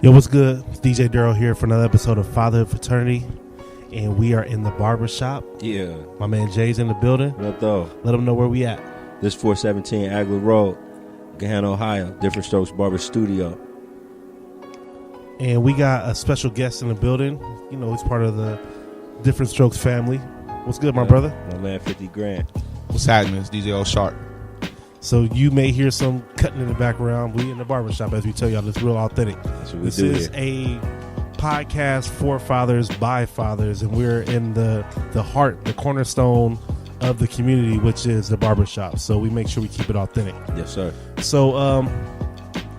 Yo, what's good? It's DJ Daryl here for another episode of Fatherhood, Fraternity, and we are in the barber shop. Yeah. My man Jay's in the building. What up, though? Let him know where we at. This 417 Agler Road, Gahanna, Ohio. Different Strokes Barber Studio. And we got a special guest in the building. You know, he's part of the Different Strokes family. What's good, my brother? My man, 50 grand. What's happening? It's DJ O Sharp. So you may hear some cutting in the background. We in the barber shop, as we tell y'all. It's real authentic. That's what we This do is here. a podcast for fathers by fathers, and we're in the heart, the cornerstone of the community, which is the barber shop. So we make sure we keep it authentic. Yes, sir. So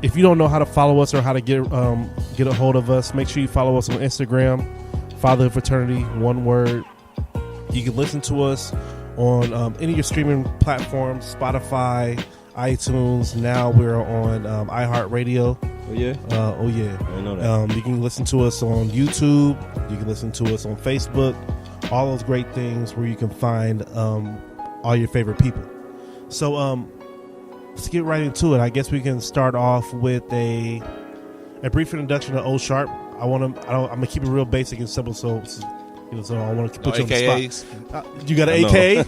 if you don't know how to follow us or how to get a hold of us, make sure you follow us on Instagram, Fatherhood Fraternity, one word. You can listen to us on any of your streaming platforms, Spotify, iTunes. Now we're on iHeartRadio. Oh, yeah? Oh, yeah. I didn't know that. You can listen to us on YouTube. You can listen to us on Facebook. All those great things where you can find all your favorite people. So let's get right into it. I guess we can start off with a brief introduction to O Sharp. I'm gonna keep it real basic and simple. So I want to put you on the spot. You got an AKA?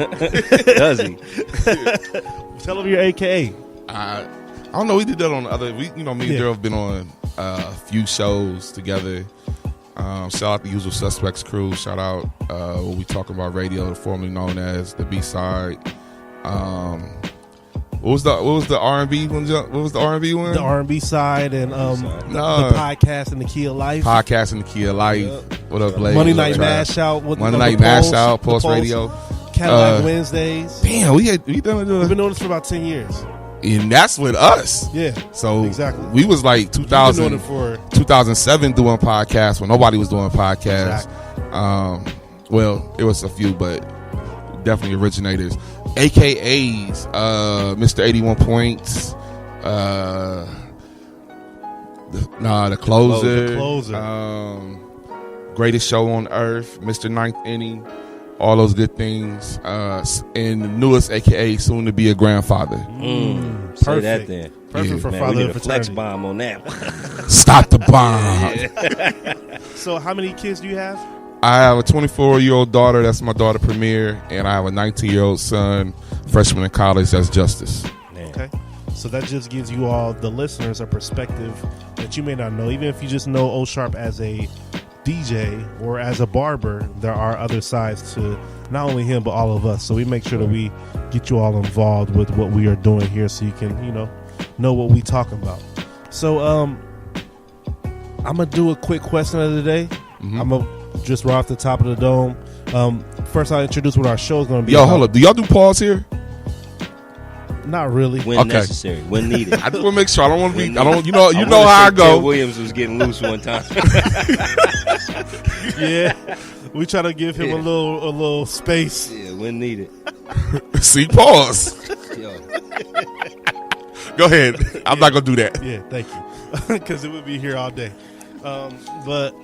Does he? Tell him your AKA. I don't know. We did that on the other. Me and Daryl have been on a few shows together. Shout out the Usual Suspects crew. Shout out what we talking about radio, formerly known as the B side. What was the R&B one? What was the R&B one? The R&B side and the podcast and the Key of Life. Podcast and the Key of Life. Yep. What up, Blaze? Monday Night Mash Out. Monday Night Mash Out. Pulse Radio. Cadillac Wednesdays. Damn, we done We've been doing this for about 10 years. And that's with us. Yeah. So exactly. We was like 2007 doing podcasts when nobody was doing podcasts. Exactly. Well, it was a few, but definitely originators. AKAs, Mr. 81 Points, the Closer. Greatest Show on Earth, Mr. Ninth Inning, all those good things. And the newest AKA, soon to be a grandfather. Perfect. Say that then. Perfect for Man, fatherhood we need a fraternity. flex bomb on that. Stop the bomb. So how many kids do you have? I have a 24-year-old daughter. That's my daughter, Premier. And I have a 19-year-old son, freshman in college. That's Justice. Man. Okay. So that just gives you all, the listeners, a perspective that you may not know. Even if you just know O Sharp as a DJ or as a barber, there are other sides to not only him but all of us. So we make sure that we get you all involved with what we are doing here, so you can know what we talking about. So I'm gonna do a quick question of the day. Mm-hmm. I'm gonna just right off the top of the dome. First, I'll introduce what our show is gonna be. Yo, about. hold up. Do y'all do pause here? Not really. When necessary. When needed. I just want to make sure. I don't want to be. I don't. You I know how I go. Ted Williams was getting loose one time. Yeah, we try to give him a little space. Yeah, when needed. See, pause. Yo. Go ahead. I'm not gonna do that. Yeah, thank you, because it would be here all day. But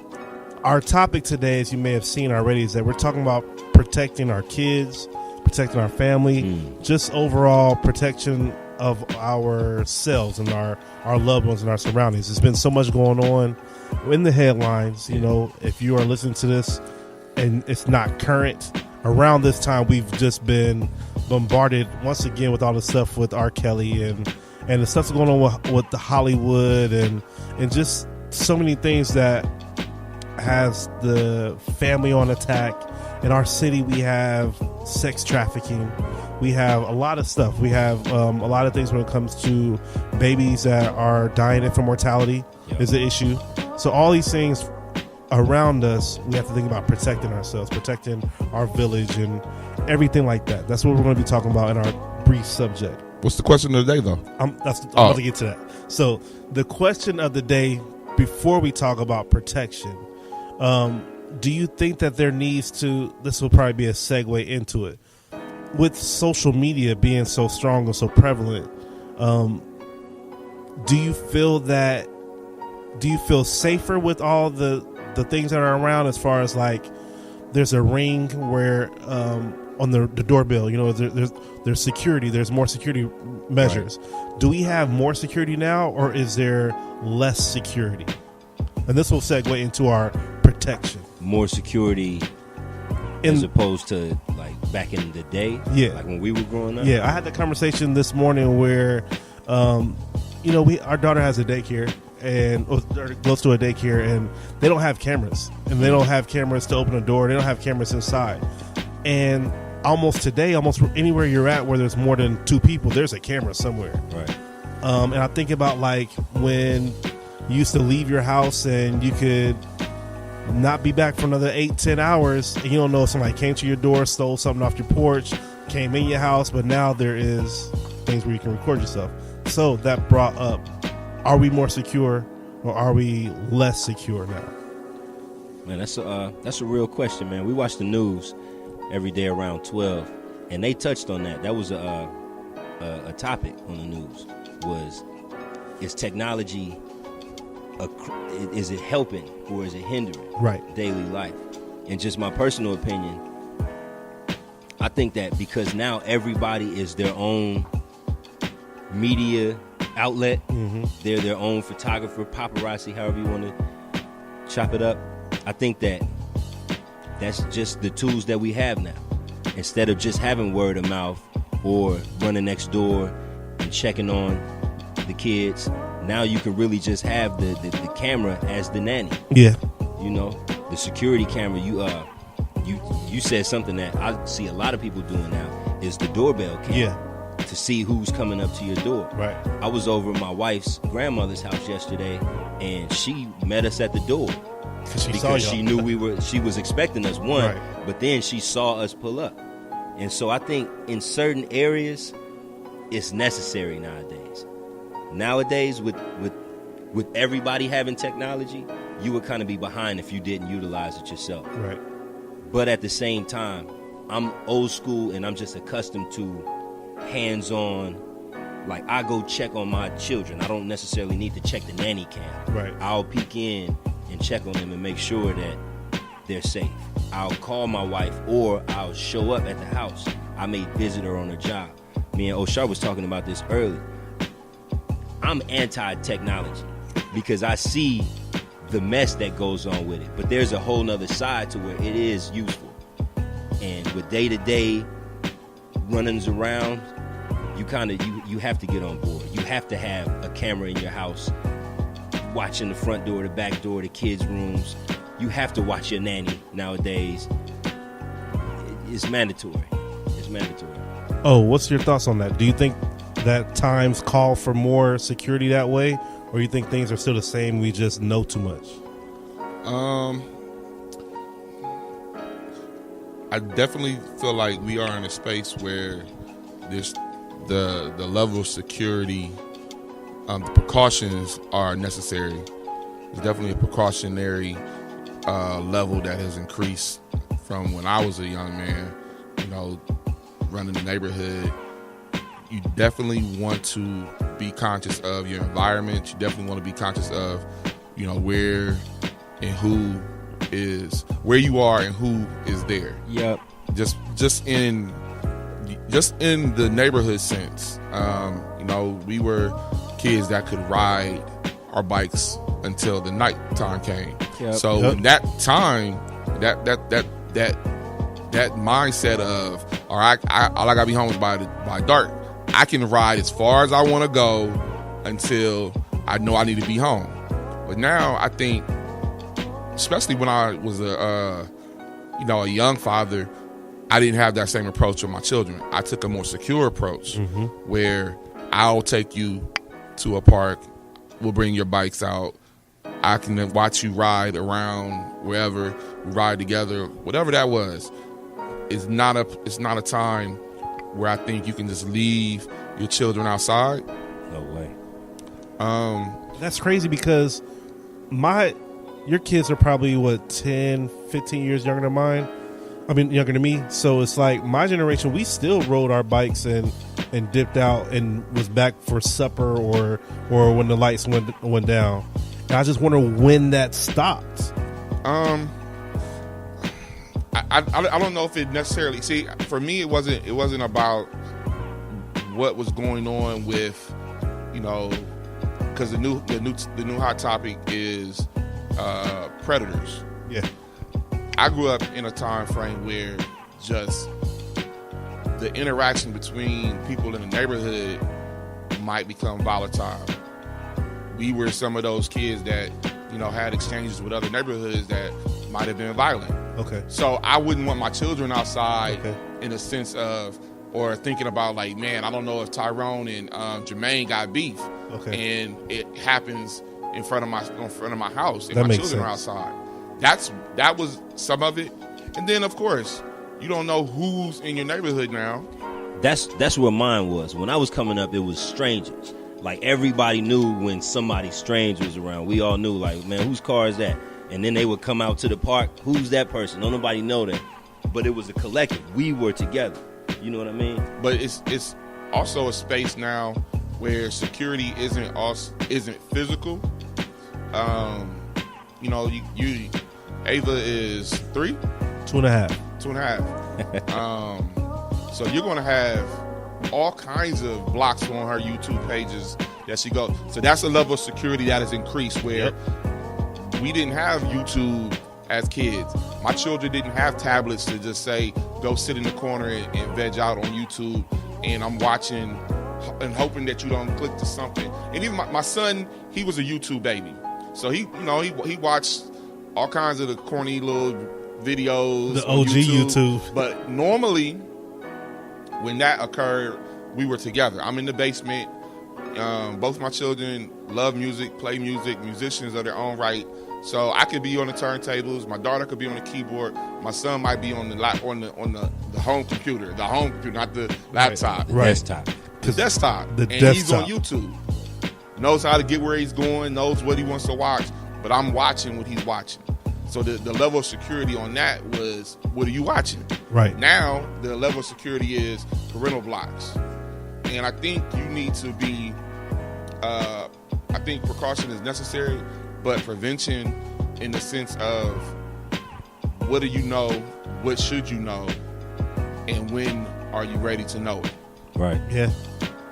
our topic today, as you may have seen already, is that we're talking about protecting our kids, protecting our family, just overall protection of ourselves and our loved ones and our surroundings. There's been so much going on in the headlines. If you are listening to this and it's not current, around this time we've just been bombarded once again with all the stuff with R. Kelly and the stuff that's going on with the Hollywood and just so many things that has the family on attack. In our city, we have sex trafficking. We have a lot of stuff. We have a lot of things when it comes to babies that are dying. Infant mortality is an issue. So all these things around us, we have to think about protecting ourselves, protecting our village and everything like that. That's what we're going to be talking about in our brief subject. What's the question of the day, though? I'm about to get to that. So the question of the day, before we talk about protection, do you think that there needs to, this will probably be a segue into it, with social media being so strong and so prevalent, do you feel safer with all the things that are around, as far as like there's a ring where on the doorbell, there's security, there's more security measures. Right. Do we have more security now, or is there less security? And this will segue into our protection. More security as opposed to like back in the day. Yeah. Like when we were growing up. Yeah, I had the conversation this morning where, our daughter has a daycare and goes to a daycare, and they don't have cameras, and they don't have cameras to open a door. They don't have cameras inside. And almost anywhere you're at where there's more than 2 people, there's a camera somewhere. Right. And I think about like when you used to leave your house and you could not be back for another 8-10 hours, and you don't know if somebody came to your door, stole something off your porch, came in your house. But now there is things where you can record yourself. So that brought up, are we more secure or are we less secure now? Man, that's a real question, man. We watch the news every day around 12, and they touched on that. That was a topic on the news. Is technology, is it helping or is it hindering daily life? And just my personal opinion, I think that because now everybody is their own media outlet, they're their own photographer, paparazzi, however you want to chop it up. I think that's just the tools that we have now. Instead of just having word of mouth or running next door and checking on the kids, now you can really just have the camera as the nanny. Yeah. You know, the security camera. You said something that I see a lot of people doing now is the doorbell camera. Yeah. To see who's coming up to your door. Right. I was over at my wife's grandmother's house yesterday, and she met us at the door because she knew she was expecting us, but then she saw us pull up. And so I think in certain areas, it's necessary nowadays. Nowadays, with everybody having technology, you would kind of be behind if you didn't utilize it yourself. Right. But at the same time, I'm old school, and I'm just accustomed to hands-on. Like, I go check on my children. I don't necessarily need to check the nanny cam. Right. I'll peek in and check on them and make sure that they're safe. I'll call my wife, or I'll show up at the house. I may visit her on her job. Me and Oshar was talking about this early. I'm anti-technology because I see the mess that goes on with it. But there's a whole nother side to where it is useful. And with day-to-day runnings around, you have to get on board. You have to have a camera in your house, watching the front door, the back door, the kids' rooms. You have to watch your nanny nowadays. It's mandatory. It's mandatory. Oh, what's your thoughts on that? Do you think that times call for more security that way, or you think things are still the same, we just know too much? I definitely feel like we are in a space where there's the level of security, the precautions are necessary. There's definitely a precautionary level that has increased from when I was a young man, running the neighborhood. You definitely want to be conscious of your environment. You definitely want to be conscious of, where you are and who is there. Yep. Just in the neighborhood sense, we were kids that could ride our bikes until the nighttime came. Yep. So in that time, that mindset of all I gotta be home is by dark. I can ride as far as I want to go until I know I need to be home. But now I think, especially when I was a young father, I didn't have that same approach with my children. I took a more secure approach where I'll take you to a park. We'll bring your bikes out. I can watch you ride around wherever, we ride together, whatever that was. It's not a time where I think you can just leave your children outside. No way. That's crazy because your kids are probably 10, 15 years younger than mine. I mean, younger than me. So it's like my generation, we still rode our bikes and dipped out and was back for supper or when the lights went down. And I just wonder when that stopped. I don't know if it necessarily. See, for me, it wasn't about what was going on with, because the new hot topic is predators. Yeah. I grew up in a time frame where just the interaction between people in the neighborhood might become volatile. We were some of those kids that, had exchanges with other neighborhoods that might have been violent. Okay. So I wouldn't want my children outside in a sense of, or thinking about like, man, I don't know if Tyrone and Jermaine got beef, and it happens in front of my house, and my children are outside. That was some of it, and then of course, you don't know who's in your neighborhood now. That's where mine was. When I was coming up, it was strangers. Like everybody knew when somebody strange was around. We all knew, like, man, whose car is that? And then they would come out to the park. Who's that person? Don't nobody know that. But it was a collective. We were together. You know what I mean? But it's also a space now where security isn't physical. You Ava is 3? 2.5. 2.5. So you're going to have all kinds of blocks on her YouTube pages that she goes. So that's a level of security that has increased where we didn't have YouTube as kids. My children didn't have tablets to just say, go sit in the corner and veg out on YouTube, and I'm watching and hoping that you don't click to something. And even my son, he was a YouTube baby. So he watched all kinds of the corny little videos. The OG YouTube. But normally, when that occurred, we were together. I'm in the basement. Both my children love music, play music, musicians of their own right. So I could be on the turntables. My daughter could be on the keyboard. My son might be on the home computer. The home computer, not the laptop. Right. Desktop. The desktop. And desktop. He's on YouTube. Knows how to get where he's going, knows what he wants to watch. But I'm watching what he's watching. So the level of security on that was, what are you watching? Right. Now, the level of security is parental blocks. And I think you need to be, I think precaution is necessary, but prevention in the sense of what do you know, what should you know, and when are you ready to know it? Right. Yeah.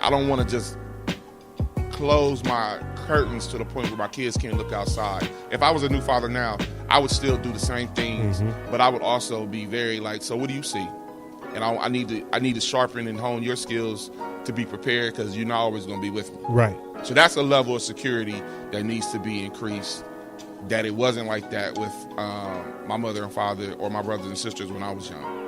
I don't want to just close my curtains to the point where my kids can't look outside. If I was a new father now, I would still do the same things, but I would also be very like, so what do you see? And I need to sharpen and hone your skills to be prepared, because you're not always going to be with me. Right. So that's a level of security that needs to be increased, that it wasn't like that with my mother and father or my brothers and sisters when I was young.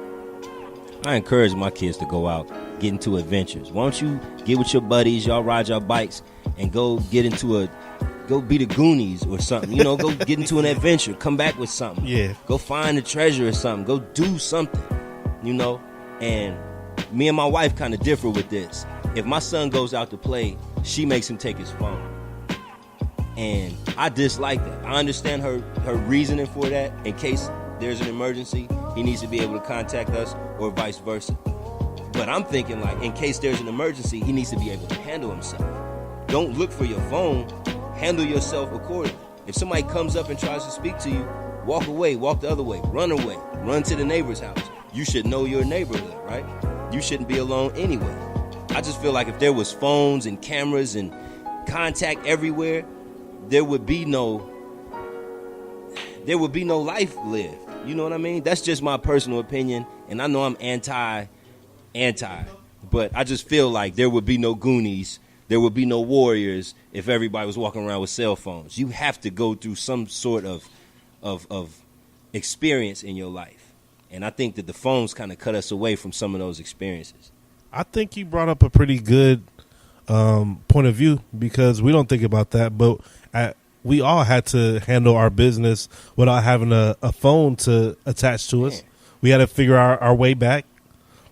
I encourage my kids to go out, get into adventures. Why don't you get with your buddies, y'all ride your bikes, and go be the Goonies or something. Go get into an adventure, come back with something. Yeah. Go find a treasure or something. Go do something, And me and my wife kind of differ with this. If my son goes out to play, she makes him take his phone. And I dislike that. I understand her reasoning for that. In case there's an emergency, he needs to be able to contact us, or vice versa. But I'm thinking, like, in case there's an emergency, he needs to be able to handle himself. Don't look for your phone. Handle yourself accordingly. If somebody comes up and tries to speak to you, walk away, walk the other way, run away, run to the neighbor's house. You should know your neighborhood, right? You shouldn't be alone anyway. I just feel like if there was phones and cameras and contact everywhere, there would be no life lived. You know what I mean? That's just my personal opinion, and I know I'm anti, but I just feel like there would be no Goonies, there would be no Warriors if everybody was walking around with cell phones. You have to go through some sort of experience in your life, and I think that the phones kind of cut us away from some of those experiences. I think you brought up a pretty good point of view, because we don't think about that, but we all had to handle our business without having a phone to attach to us. We had to figure our way back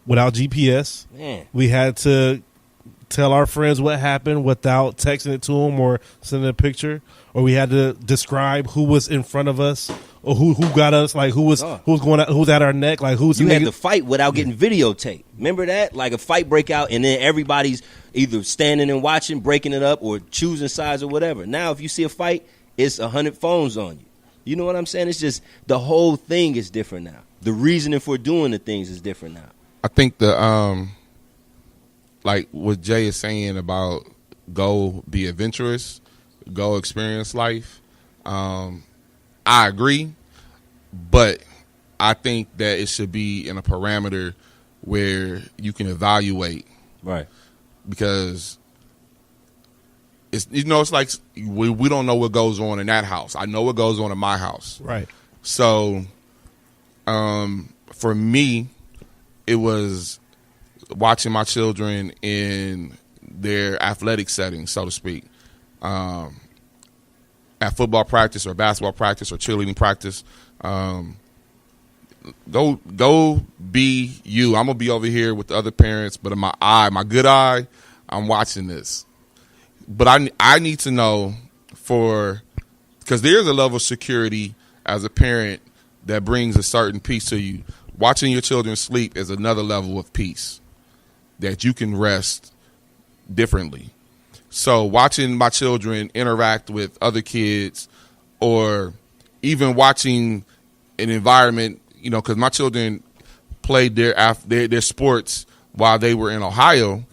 without GPS. We had to tell our friends what happened without texting it to them or sending a picture, or we had to describe who was in front of us, or who got us, like who was at our neck, like who's. You had to fight without getting videotaped. Remember that? Like a fight break out, and then everybody's either standing and watching, breaking it up, or choosing sides or whatever. Now, if you see a fight, it's 100 phones on you. You know what I'm saying? It's just the whole thing is different now. The reasoning for doing the things is different now. I think the like what Jay is saying about go be adventurous, go experience life. I agree, but I think that it should be in a parameter where you can evaluate. Right. Because it's like we don't know what goes on in that house. I know what goes on in my house. Right. So, for me, it was watching my children in their athletic setting, so to speak, at football practice or basketball practice or cheerleading practice. Go be you. I'm gonna be over here with the other parents, but in my good eye, I'm watching this. But I need to know because there's a level of security as a parent that brings a certain peace to you. Watching your children sleep is another level of peace that you can rest differently. So watching my children interact with other kids, or even watching an environment, because my children played their sports while they were in Ohio.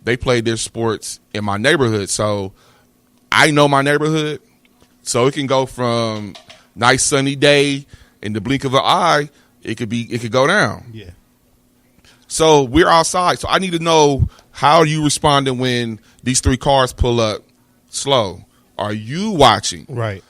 They played their sports in my neighborhood. So I know my neighborhood. So it can go from nice sunny day in the blink of an eye, it could go down. Yeah. So we're outside. So I need to know, how are you responding when these 3 cars pull up slow? Are you watching? Right.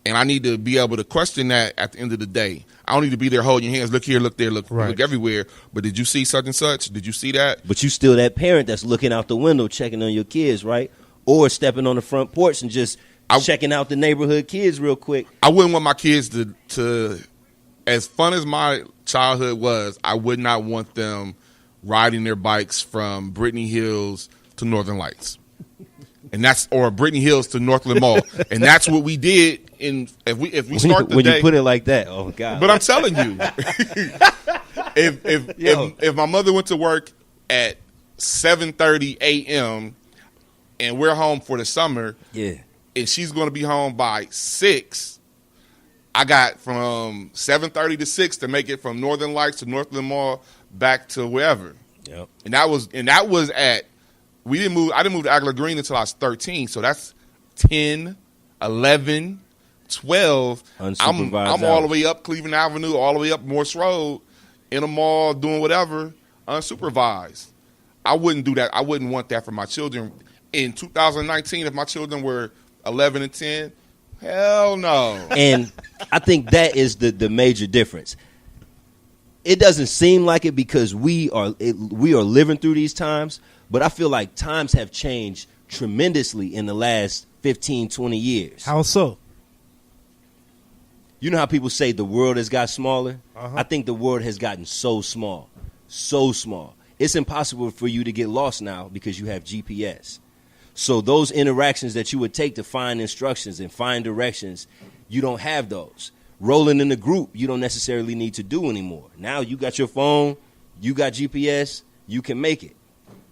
And I need to be able to question that at the end of the day. I don't need to be there holding your hands, look here, look there, look everywhere. But did you see such and such? Did you see that? But you still that parent that's looking out the window checking on your kids, right? Or stepping on the front porch and just checking out the neighborhood kids real quick. I wouldn't want my kids to, as fun as my childhood was, I would not want them riding their bikes from Brittany Hills to Northern Lights. Or Brittany Hills to Northland Mall. And that's what we did if we start the when day. You put it like that, oh God. But I'm telling you, if my mother went to work at 7:30 a.m. and we're home for the summer, and she's going to be home by 6, I got from 7:30 to 6 to make it from Northern Lights to Northland Mall back to wherever. Yep. And that was at, I didn't move to Aguilar Green until I was 13. So that's 10, 11, 12. I'm all the way up Cleveland Avenue, all the way up Morse Road, in a mall, doing whatever, unsupervised. I wouldn't do that. I wouldn't want that for my children. In 2019, if my children were 11 and 10, hell no. And I think that is the major difference. It doesn't seem like it because we are living through these times, but I feel like times have changed tremendously in the last 15, 20 years. How so? You know how people say the world has got smaller? Uh-huh. I think the world has gotten so small. So small. It's impossible for you to get lost now because you have GPS. So those interactions that you would take to find instructions and find directions, you don't have those. Rolling in a group, you don't necessarily need to do anymore. Now you got your phone, you got GPS, you can make it.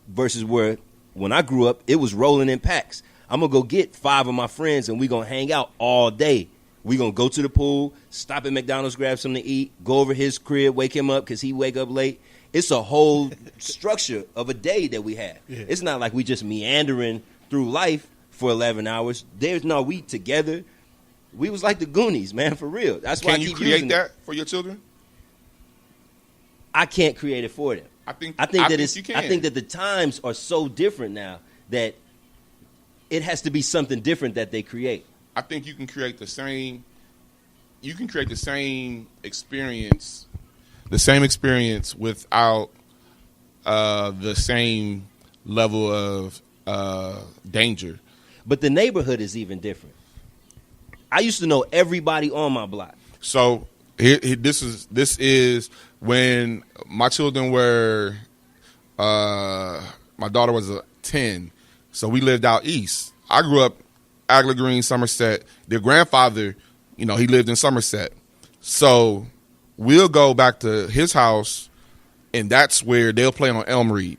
Versus where when I grew up, it was rolling in packs. I'm going to go get 5 of my friends and we're going to hang out all day. We're going to go to the pool, stop at McDonald's, grab something to eat, go over his crib, wake him up because he wake up late. It's a whole structure of a day that we have. Yeah. It's not like we just meandering through life for 11 hours. We together. We was like the Goonies, man, for real. That's why I keep using it. Can you create that for your children? I can't create it for them. I think you can. I think that the times are so different now that it has to be something different that they create. I think you can create the same. You can create the same experience, without the same level of danger. But the neighborhood is even different. I used to know everybody on my block. So this is when my children were. My daughter was 10, so we lived out east. I grew up Aguilar Green, Somerset. Their grandfather, he lived in Somerset. So we'll go back to his house, and that's where they'll play on Elm Reed.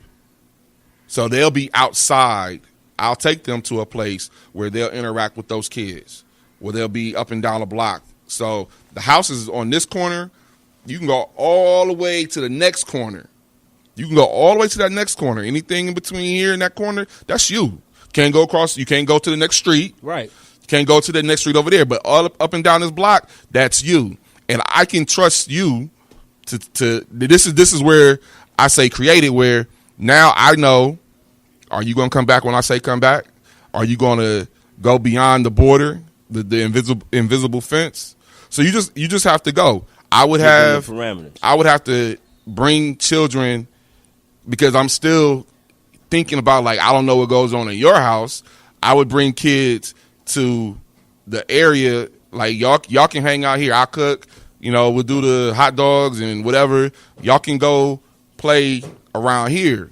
So they'll be outside. I'll take them to a place where they'll interact with those kids, where they'll be up and down the block. So the house is on this corner. You can go all the way to the next corner. You can go all the way to that next corner. Anything in between here and that corner, that's you. Can't go across. You can't go to the next street. Right. Can't go to the next street over there. But all up and down this block, that's you. And I can trust you to this is where I say created, where now I know, are you going to come back when I say come back? Are you going to go beyond the border, the invisible fence? So you just have to go. I would have to bring children, because I'm still thinking about, like, I don't know what goes on in your house. I would bring kids to the area, like, y'all can hang out here. I cook, we'll do the hot dogs and whatever. Y'all can go play around here.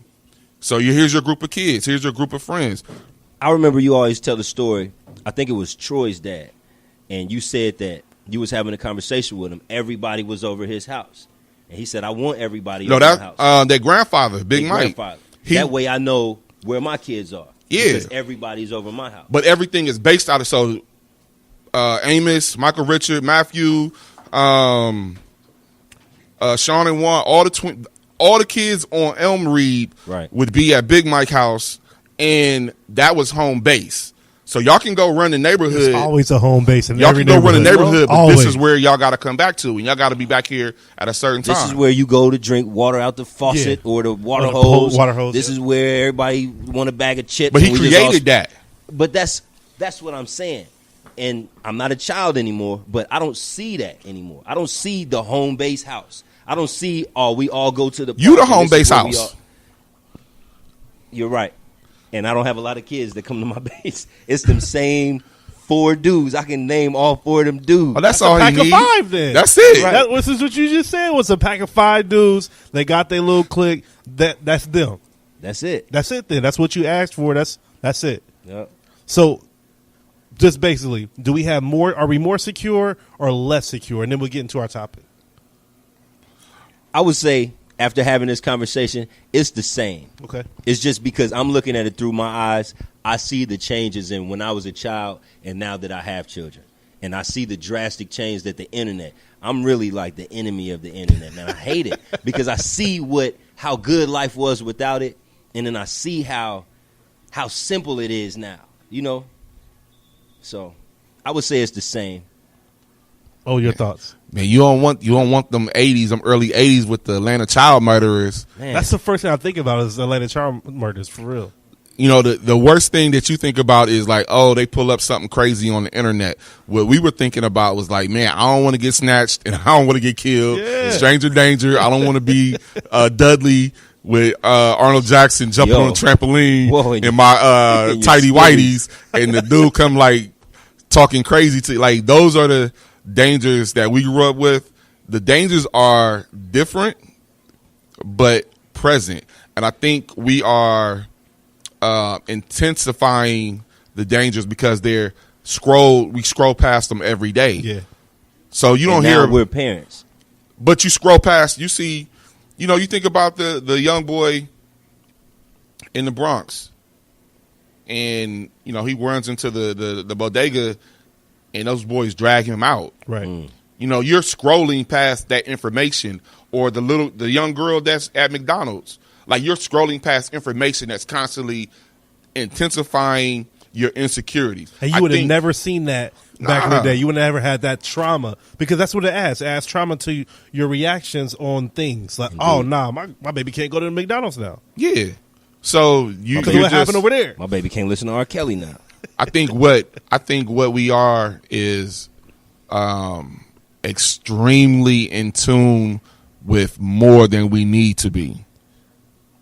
So here's your group of kids. Here's your group of friends. I remember you always tell the story. I think it was Troy's dad, and you said that you was having a conversation with him. Everybody was over his house, and he said, "I want everybody over my house." Their grandfather, Big Mike. That way, I know where my kids are. Yeah, because everybody's over my house. But everything is based out of Amos, Michael Richard, Matthew, Sean and Juan, all the kids on Elm Reed would be at Big Mike house, and that was home base. So y'all can go run the neighborhood. It's always a home base in every neighborhood. Y'all can go run the neighborhood, but always. This is where y'all got to come back to, and y'all got to be back here at a certain time. This is where you go to drink water out the faucet or the water hose. This is where everybody want a bag of chips. But he created that. But that's what I'm saying. And I'm not a child anymore, but I don't see that anymore. I don't see the home base house. I don't see, we all go to the park. You the home base house. You're right. And I don't have a lot of kids that come to my base. It's them same 4 dudes. I can name all 4 of them dudes. Oh, that's all he needs. Pack of 5 then. That's it. Right. This is what you just said, was a pack of 5 dudes. They got their little clique. That's them. That's it. That's it then. That's what you asked for. That's it. Yep. So just basically, are we more secure or less secure? And then we'll get into our topic. I would say, after having this conversation, it's the same. Okay. It's just because I'm looking at it through my eyes. I see the changes in when I was a child and now that I have children. And I see the drastic change that the internet. I'm really like the enemy of the internet, man. I hate it because I see how good life was without it, and then I see how simple it is now, So I would say it's the same. Oh, your thoughts? Man, you don't want them early 80s with the Atlanta child murderers. Man. That's the first thing I think about is Atlanta child murders, for real. The worst thing that you think about is like, they pull up something crazy on the internet. What we were thinking about was like, man, I don't want to get snatched and I don't want to get killed. Yeah. Stranger danger. I don't want to be Dudley with Arnold Jackson jumping on a trampoline in my tighty whities, and the dude come like talking crazy to like. Those are the dangers that we grew up with. The dangers are different but present, and I think we are intensifying the dangers because we scroll past them every day. Yeah. So you don't hear we're parents, but you scroll past, you see, you think about the young boy in the Bronx, and he runs into the bodega, and those boys drag him out. Right. You're scrolling past that information, or the young girl that's at McDonald's. Like, you're scrolling past information that's constantly intensifying your insecurities. And you would have never seen that back in the day. You would have never had that trauma, because that's what it adds. It adds trauma to your reactions on things. Like, my baby can't go to the McDonald's now. Yeah. So what happened over there? My baby can't listen to R. Kelly now. I think what we are is extremely in with more than we need to be.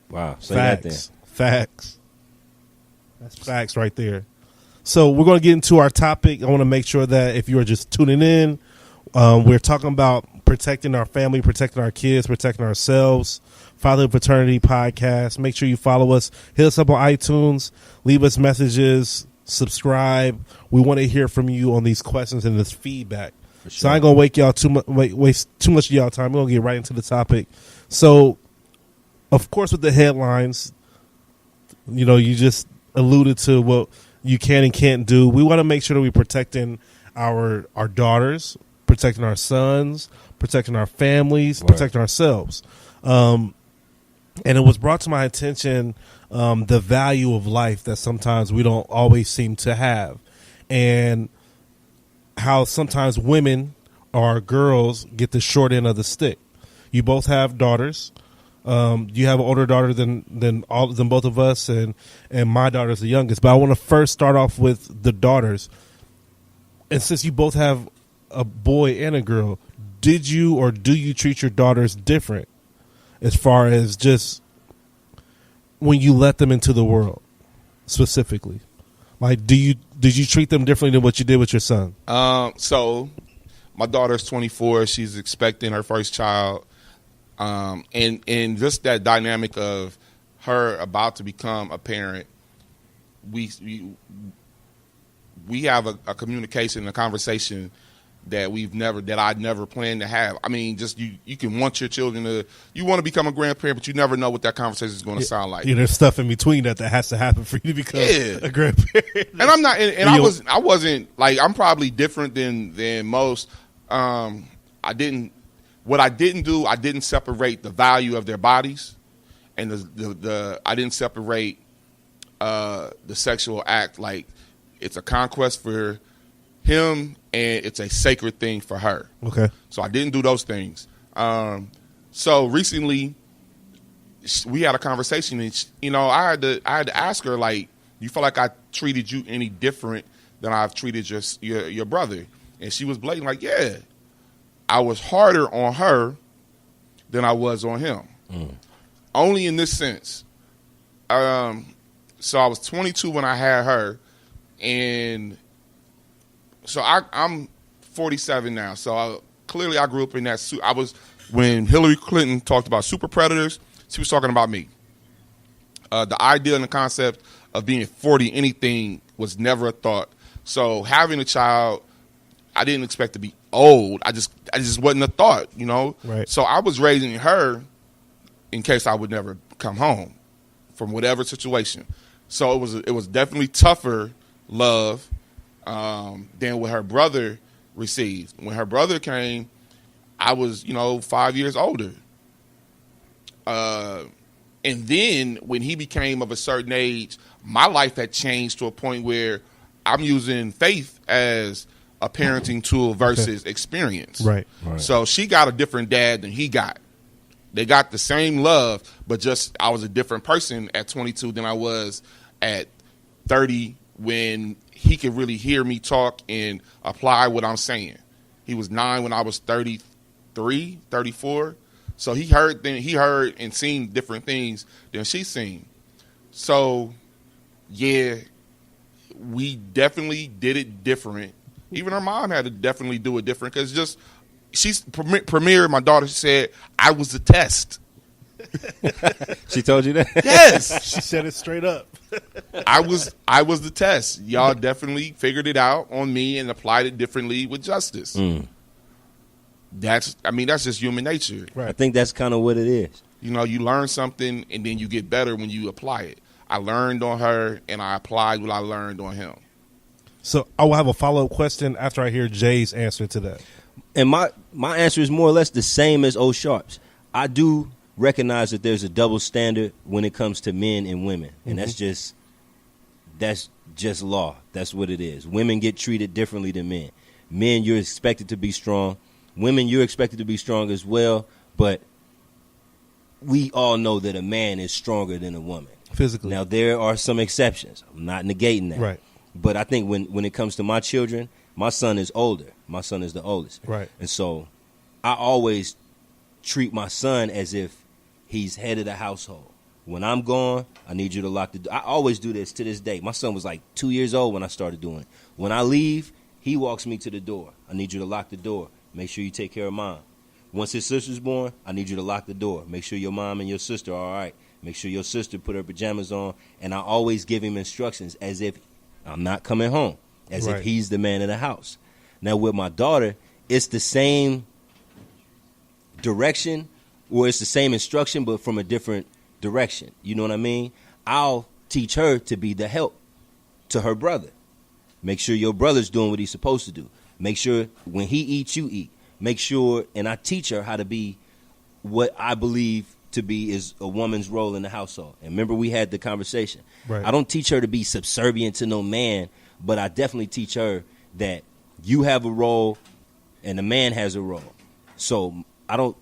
Wow. Say Facts. that then. Facts. That's facts right there. So we're going to get into our topic. I want to make sure that if you are just tuning in, we're talking about protecting our family, protecting our kids, protecting ourselves. Fatherhood Fraternity podcast. Make sure you follow us. Hit us up on iTunes. Leave us messages. Subscribe. We want to hear from you on these questions and this feedback. Sure. So I ain't gonna waste too much of y'all time. We're gonna get right into the topic. So, of course, with the headlines, you just alluded to what you can and can't do. We want to make sure that we're protecting our daughters, protecting our sons, protecting our families, protecting ourselves. And it was brought to my attention the value of life that sometimes we don't always seem to have. and how sometimes women or girls get the short end of the stick. You both have daughters. You have an older daughter than both of us, and my daughter's the youngest. But I want to first start off with the daughters. And since you both have a boy and a girl, did you or do you treat your daughters different as far as just when you let them into the world specifically? Like, did you treat them differently than what you did with your son? So my daughter's 24. She's expecting her first child. And just that dynamic of her about to become a parent, we have a communication, a conversation that I'd never planned to have. I mean, just you can want your children you want to become a grandparent, but you never know what that conversation is going to sound like. Yeah, there's stuff in between that has to happen for you to become a grandparent. And I'm not, and I wasn't like, I'm probably different than most. I didn't separate the value of their bodies, and I didn't separate the sexual act. Like, it's a conquest for him, and it's a sacred thing for her. Okay. So I didn't do those things. So recently, we had a conversation, and I had to ask her, like, you feel like I treated you any different than I've treated your brother? And she was blatant, like, yeah, I was harder on her than I was on him. Only in this sense. So I was 22 when I had her, and so I'm 47 now. So clearly I grew up in that. When Hillary Clinton talked about super predators, she was talking about me. The idea and the concept of being 40 anything was never a thought. So having a child, I didn't expect to be old. I just wasn't a thought, Right. So I was raising her in case I would never come home from whatever situation. So it was definitely tougher love than what her brother received. When her brother came, I was 5 years older. And then when he became of a certain age, my life had changed to a point where I'm using faith as a parenting tool versus experience. Right. So she got a different dad than he got. They got the same love, but just I was a different person at 22 than I was at 30 when he could really hear me talk and apply what I'm saying. He was 9 when I was 33, 34. So he heard and seen different things than she's seen. So, yeah, we definitely did it different. Even her mom had to definitely do it different because she's premiered. My daughter said I was the test. She told you that? Yes, she said it straight up. I was the test. Y'all definitely figured it out on me and applied it differently with justice. That's just human nature. Right. I think that's kind of what it is. You learn something and then you get better when you apply it. I learned on her and I applied what I learned on him. So I will have a follow-up question after I hear Jay's answer to that. And my answer is more or less the same as O Sharp's. I do recognize that there's a double standard when it comes to men and women, and that's just law. That's what it is. Women get treated differently than men. Men, you're expected to be strong. Women, you're expected to be strong as well, but we all know that a man is stronger than a woman. Physically. Now, there are some exceptions. I'm not negating that. Right. But I think when it comes to my children, my son is older. My son is the oldest. Right. And so I always treat my son as if he's head of the household. When I'm gone, I need you to lock the door. I always do this to this day. My son was like 2 years old when I started doing it. When I leave, he walks me to the door. I need you to lock the door. Make sure you take care of mom. Once his sister's born, I need you to lock the door. Make sure your mom and your sister are all right. Make sure your sister put her pajamas on. And I always give him instructions as if I'm not coming home, as if he's the man of the house. Now, with my daughter, it's the same direction, or it's the same instruction, but from a different direction. You know what I mean? I'll teach her to be the help to her brother. Make sure your brother's doing what he's supposed to do. Make sure when he eats, you eat. Make sure, and I teach her how to be what I believe to be is a woman's role in the household. And remember, we had the conversation. Right. I don't teach her to be subservient to no man, but I definitely teach her that you have a role and the man has a role. So I don't.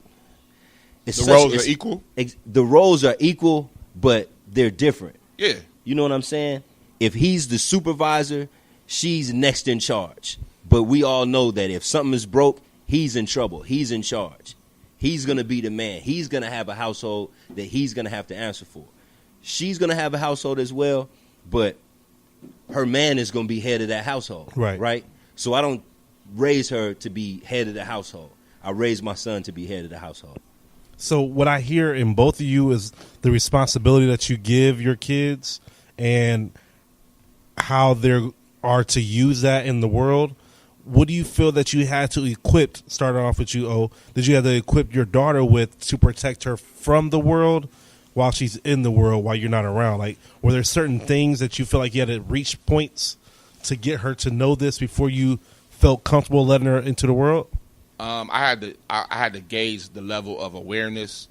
The roles are equal? The roles are equal, but they're different. Yeah. You know what I'm saying? If he's the supervisor, she's next in charge. But we all know that if something is broke, he's in trouble. He's in charge. He's going to be the man. He's going to have a household that he's going to have to answer for. She's going to have a household as well, but her man is going to be head of that household. Right? So I don't raise her to be head of the household. I raise my son to be head of the household. So what I hear in both of you is the responsibility that you give your kids and how they are to use that in the world. What do you feel that you had to equip, starting off with you, O, did you have to equip your daughter with to protect her from the world while she's in the world, while you're not around? Like, were there certain things that you feel like you had to reach points to get her to know this before you felt comfortable letting her into the world? I had to gauge the level of awareness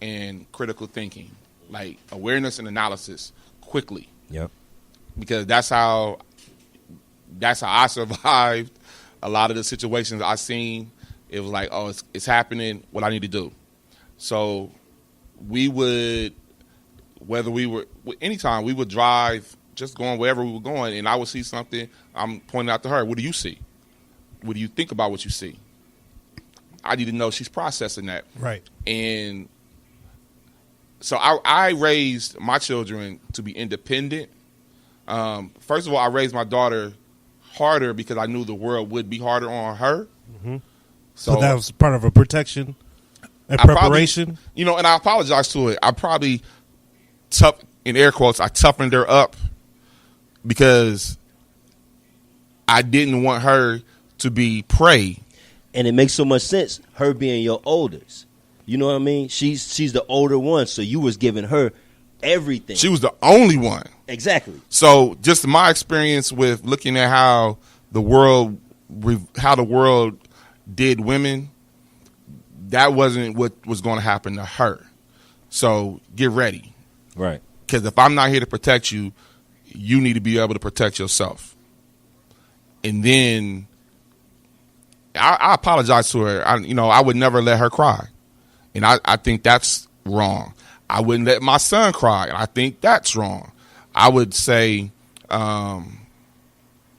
and critical thinking, like awareness and analysis quickly. Yep. Because that's how I survived a lot of the situations I seen. It was like, oh, it's happening, what I need to do. So anytime we would drive, just going wherever we were going, and I would see something, I'm pointing out to her, what do you see? What do you think about what you see? I need to know she's processing that. Right. And so I raised my children to be independent. First of all, I raised my daughter harder because I knew the world would be harder on her. Mm-hmm. So that was part of a protection and Probably, preparation? and I apologize to it. I probably, in air quotes, I toughened her up because I didn't want her to be prey. And it makes so much sense, her being your oldest. You know what I mean? She's the older one, so you was giving her everything. She was the only one. Exactly. So just my experience with looking at how the world did women, that wasn't what was going to happen to her. So get ready. Right. Because if I'm not here to protect you, you need to be able to protect yourself. And then I apologize to her. I would never let her cry. And I think that's wrong. I wouldn't let my son cry. And I think that's wrong. I would say,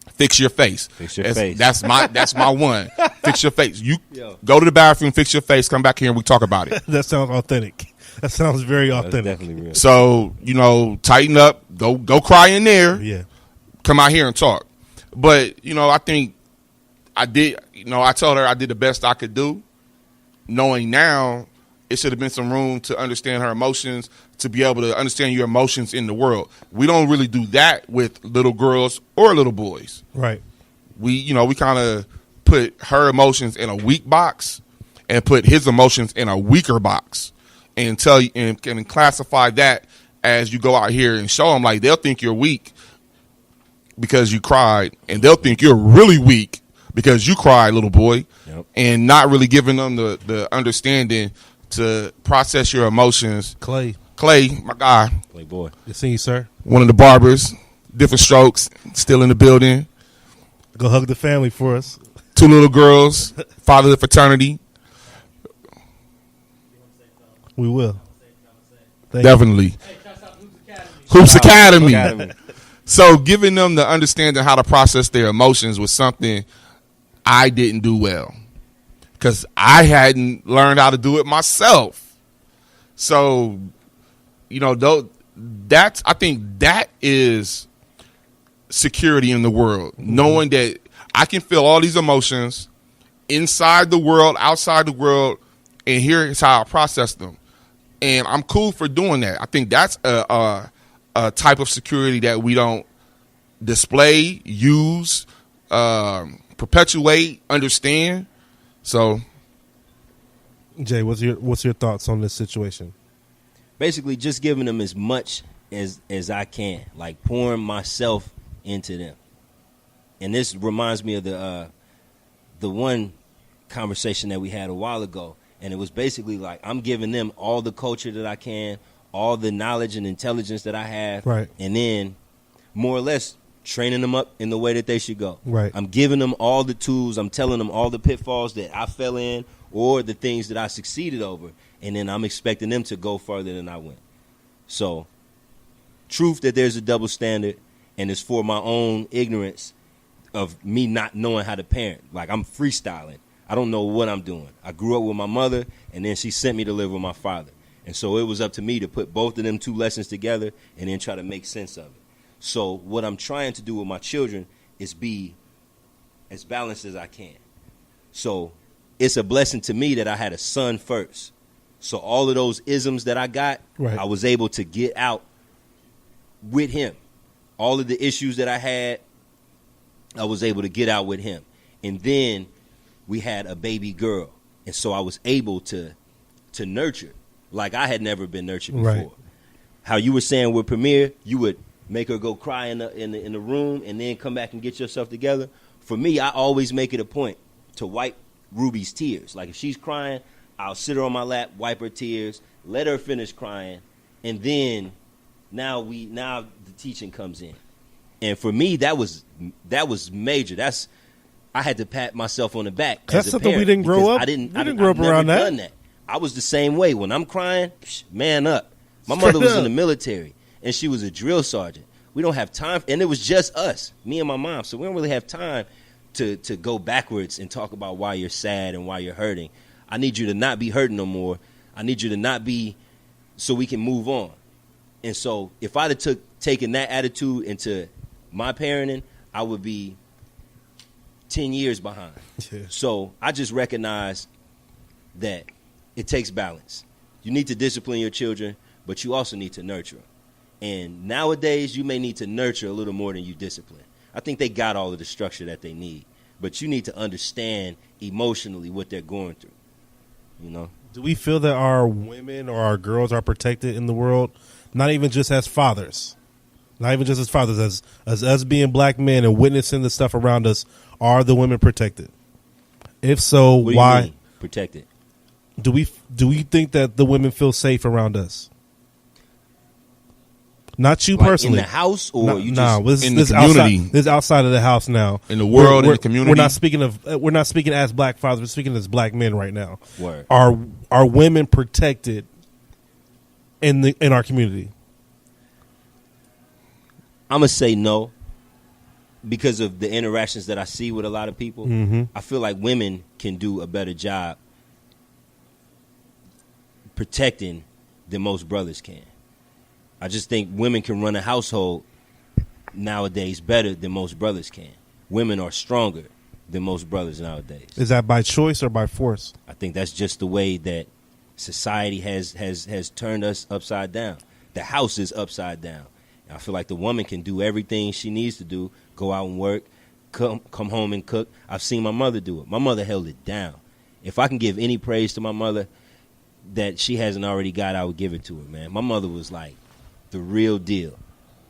fix your face. Fix your face. That's my one. Fix your face. You go to the bathroom, fix your face, come back here, and we talk about it. That sounds authentic. That sounds very authentic. That's definitely real. So, tighten up. Go cry in there. Yeah. Come out here and talk. But, I think I did, I told her I did the best I could do, knowing now it should have been some room to understand her emotions, to be able to understand your emotions in the world. We don't really do that with little girls or little boys. Right. We kind of put her emotions in a weak box and put his emotions in a weaker box and tell you and classify that as you go out here and show them, like, they'll think you're weak because you cried, and they'll think you're really weak because you cried, little boy. Yep. And not really giving them the understanding to process your emotions. Clay, my guy. Clay boy. Good seeing you, sir. One of the barbers, different strokes, still in the building. Go hug the family for us. 2 little girls, father of the fraternity. We will. Definitely. Hoops Academy. So giving them the understanding how to process their emotions was something I didn't do well because I hadn't learned how to do it myself. So, I think that is security in the world, knowing that I can feel all these emotions inside the world, outside the world, and here's how I process them. And I'm cool for doing that. I think that's a type of security that we don't display, use, perpetuate, understand. So, Jay, what's your thoughts on this situation? Basically, just giving them as much as I can, like pouring myself into them. And this reminds me of the one conversation that we had a while ago. And it was basically like, I'm giving them all the culture that I can, all the knowledge and intelligence that I have. Right. And then, more or less, training them up in the way that they should go. Right. I'm giving them all the tools. I'm telling them all the pitfalls that I fell in or the things that I succeeded over. And then I'm expecting them to go further than I went. So, truth that there's a double standard, and it's for my own ignorance of me not knowing how to parent. Like, I'm freestyling. I don't know what I'm doing. I grew up with my mother, and then she sent me to live with my father. And so it was up to me to put both of them two lessons together and then try to make sense of it. So what I'm trying to do with my children is be as balanced as I can. So it's a blessing to me that I had a son first. So all of those isms that I got, right, I was able to get out with him. All of the issues that I had, I was able to get out with him. And then we had a baby girl. And so I was able to nurture like I had never been nurtured before. Right. How you were saying with Premier, you would make her go cry in the room and then come back and get yourself together. For me, I always make it a point to wipe Ruby's tears. Like if she's crying, I'll sit her on my lap, wipe her tears, let her finish crying, and then now the teaching comes in. And for me, that was major. I had to pat myself on the back. That's something we didn't grow up. I didn't grow up around that. Done that. I was the same way. When I'm crying, man up. My mother was in the military, and she was a drill sergeant. We don't have time, and it was just us, me and my mom. So we don't really have time to go backwards and talk about why you're sad and why you're hurting. I need you to not be hurting no more. I need you to not be, so we can move on. And so if I'd have taken that attitude into my parenting, I would be 10 years behind. Yeah. So I just recognize that it takes balance. You need to discipline your children, but you also need to nurture them. And nowadays, you may need to nurture a little more than you discipline. I think they got all of the structure that they need, but you need to understand emotionally what they're going through. You know? Do we feel that our women or our girls are protected in the world, not even just as fathers? Not even just as fathers, as us being black men and witnessing the stuff around us, are the women protected? If so, What do why? you mean, protected? Do we think that the women feel safe around us? Not you Like personally. in the house, or in the community. Outside, this outside of the house now. In the world, in the community. We're not speaking as black fathers. We're speaking as black men right now. Word. Are women protected in our community? I'm going to say no, because of the interactions that I see with a lot of people. Mm-hmm. I feel like women can do a better job protecting than most brothers can. I just think women can run a household nowadays better than most brothers can. Women are stronger than most brothers nowadays. Is that by choice or by force? I think that's just the way that society has turned us upside down. The house is upside down. I feel like the woman can do everything she needs to do, go out and work, come home and cook. I've seen my mother do it. My mother held it down. If I can give any praise to my mother that she hasn't already got, I would give it to her, man. My mother was like the real deal,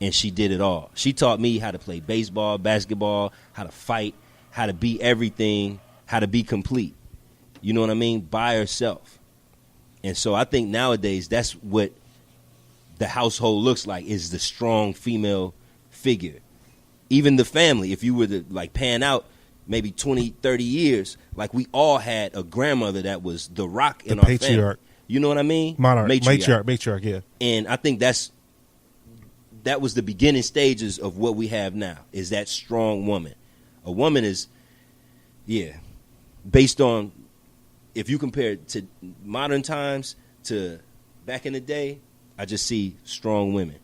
and she did it all. She taught me how to play baseball, basketball, how to fight, how to be everything, how to be complete. You know what I mean? By herself. And so I think nowadays that's what the household looks like, is the strong female figure. Even the family, if you were to like pan out maybe 20, 30 years, like we all had a grandmother that was the rock in our patriarch. family. You know what I mean? Matriarch, yeah. And I think that was the beginning stages of what we have now, is that strong woman. A woman is, based on, if you compare it to modern times to back in the day, I just see strong women.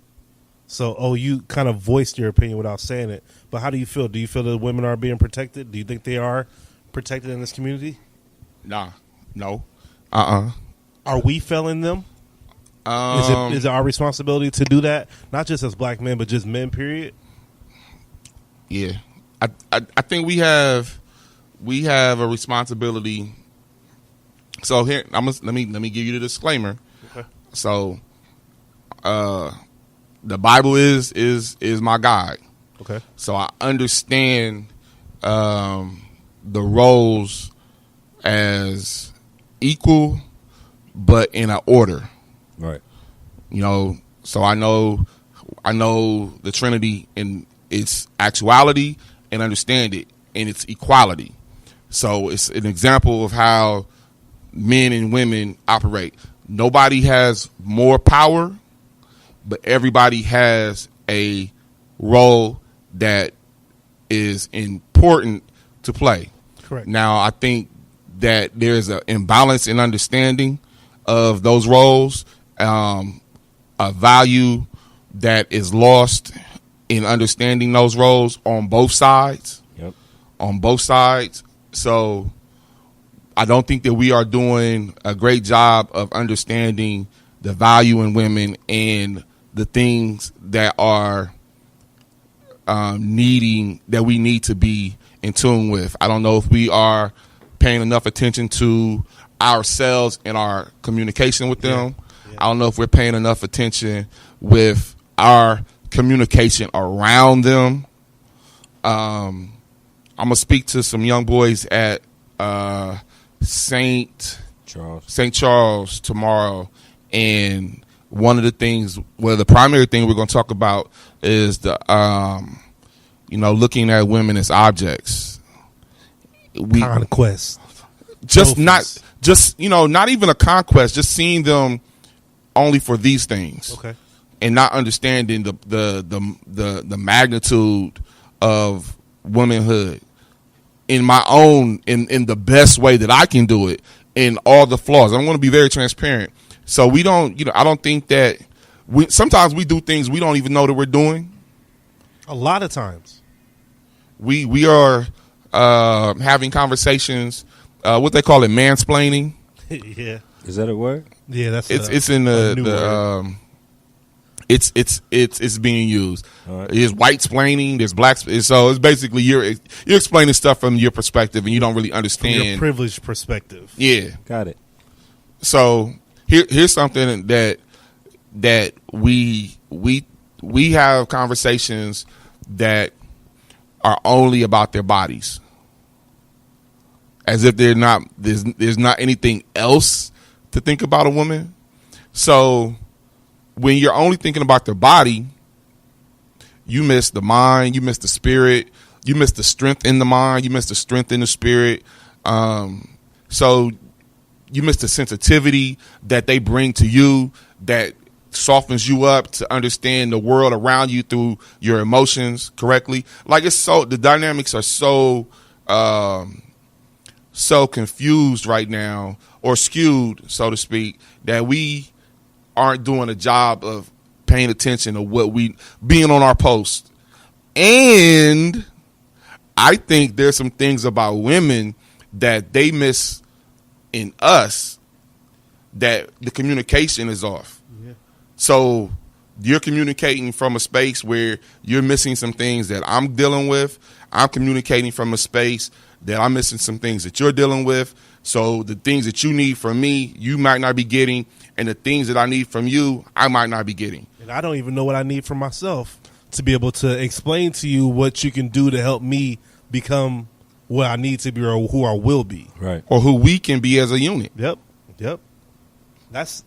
So, you kind of voiced your opinion without saying it, but how do you feel? Do you feel that women are being protected? Do you think they are protected in this community? Nah, no. Are we failing them? Is it our responsibility to do that? Not just as black men, but just men, period? Yeah. I think we have a responsibility. So here, let me give you the disclaimer. Okay. So the Bible is my guide. Okay. So I understand the roles as equal, but in an order. Right. You know, so I know the Trinity in its actuality and understand it and its equality. So it's an example of how men and women operate. Nobody has more power, but everybody has a role that is important to play. Correct. Now, I think that there's an imbalance in understanding of those roles, a value that is lost in understanding those roles on both sides. Yep. On both sides. So I don't think that we are doing a great job of understanding the value in women and the things that are that we need to be in tune with. I don't know if we are paying enough attention to ourselves and our communication with them. Yeah. I don't know if we're paying enough attention with our communication around them. I'm going to speak to some young boys at St. Charles tomorrow, and one of the things, the primary thing we're going to talk about is the looking at women as objects. Conquest. Not even a conquest, just seeing them only for these things. Okay. And not understanding the magnitude of womanhood in my own, in the best way that I can do it, in all the flaws. I'm going to be very transparent. So we don't, I don't think that sometimes we do things we don't even know that we're doing. A lot of times. We are having conversations, what they call it, mansplaining. Yeah. Is that a word? Yeah, that's it's in the it's being used. Right. There's white splaining, there's black. So it's basically you're explaining stuff from your perspective, and you don't really understand from your privileged perspective. Yeah, got it. So here's something that we have conversations that are only about their bodies, as if there's not anything else to think about a woman. So when you're only thinking about their body, you miss the mind, you miss the spirit, you miss the strength in the mind, you miss the strength in the spirit. So you miss the sensitivity that they bring to you that softens you up to understand the world around you through your emotions correctly. Like the dynamics are so confused right now, or skewed, so to speak, that we aren't doing a job of paying attention to what being on our post. And I think there's some things about women that they miss in us, that the communication is off. Yeah. So you're communicating from a space where you're missing some things that I'm dealing with. I'm communicating from a space that I'm missing some things that you're dealing with. So the things that you need from me, you might not be getting, and the things that I need from you, I might not be getting. And I don't even know what I need from myself to be able to explain to you what you can do to help me become what I need to be, or who I will be. Right. Or who we can be as a unit. Yep. That's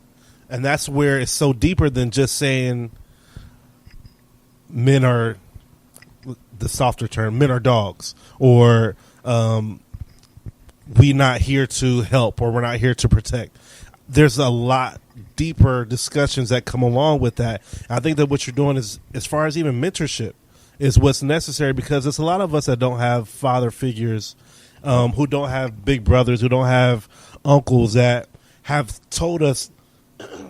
where it's so deeper than just saying men are, the softer term, men are dogs, or we not here to help, or we're not here to protect. There's a lot deeper discussions that come along with that. I think that what you're doing is, as far as even mentorship, is what's necessary, because there's a lot of us that don't have father figures, who don't have big brothers, who don't have uncles that have told us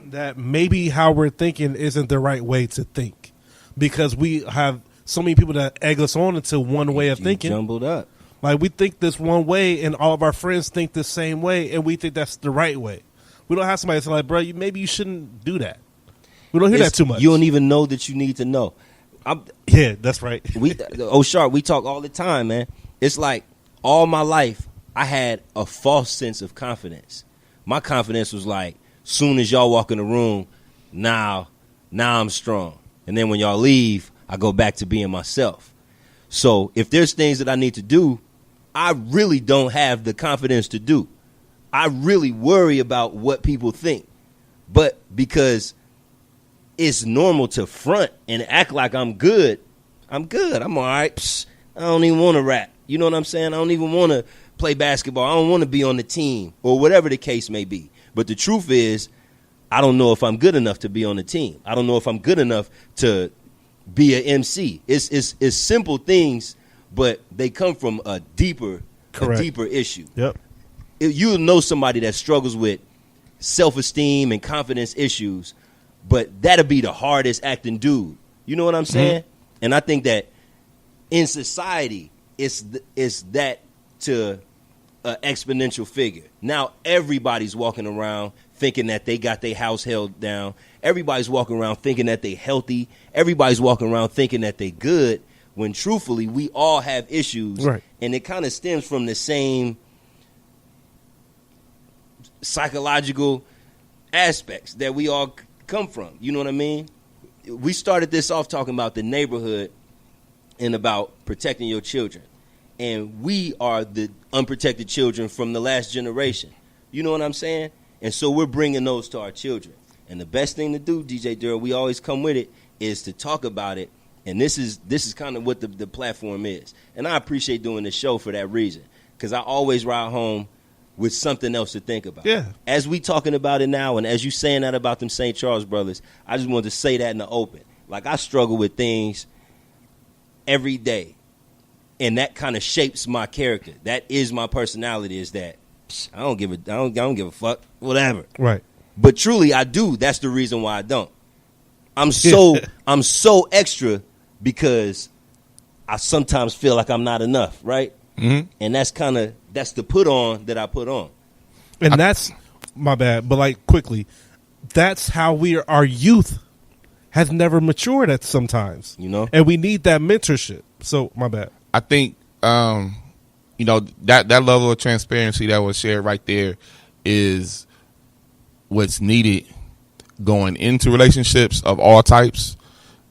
that maybe how we're thinking isn't the right way to think, because we have so many people that egg us on into one way of thinking. Jumbled up. Like, we think this one way, and all of our friends think the same way, and we think that's the right way. We don't have somebody say, like, bro, maybe you shouldn't do that. We don't hear that too much. You don't even know that you need to know. Yeah, that's right. Sharp, we talk all the time, man. It's like all my life I had a false sense of confidence. My confidence was like, soon as y'all walk in the room, now I'm strong. And then when y'all leave, I go back to being myself. So if there's things that I need to do, I really don't have the confidence to do. I really worry about what people think. But because it's normal to front and act like I'm good, I'm good. I'm all right. Psh, I don't even want to rap. You know what I'm saying? I don't even want to play basketball. I don't want to be on the team or whatever the case may be. But the truth is, I don't know if I'm good enough to be on the team. I don't know if I'm good enough to be an MC. It's simple things, but they come from a deeper issue. Yep. You'll know somebody that struggles with self-esteem and confidence issues, but that'll be the hardest acting dude. You know what I'm saying? And I think that in society, it's that to an exponential figure. Now everybody's walking around thinking that they got their house held down. Everybody's walking around thinking that they healthy. Everybody's walking around thinking that they good, when truthfully we all have issues. Right. And it kind of stems from the same psychological aspects that we all come from. You know what I mean? We started this off talking about the neighborhood and about protecting your children. And we are the unprotected children from the last generation. You know what I'm saying? And so we're bringing those to our children. And the best thing to do, DJ Durrell, we always come with it, is to talk about it. And this is kind of what the platform is. And I appreciate doing this show for that reason, because I always ride home with something else to think about. Yeah. As we talking about it now, and as you saying that about them St. Charles brothers, I just wanted to say that in the open. Like, I struggle with things every day, and that kind of shapes my character. That is my personality, is that I don't give a fuck, whatever. Right. But truly, I do. That's the reason why I don't. I'm so extra because I sometimes feel like I'm not enough, right? Mm-hmm. And that's the put on that I put on. And that's my bad. But like, quickly, that's how our youth has never matured at sometimes, You know? and we need that mentorship. So my bad. I think that level of transparency that was shared right there is what's needed going into relationships of all types.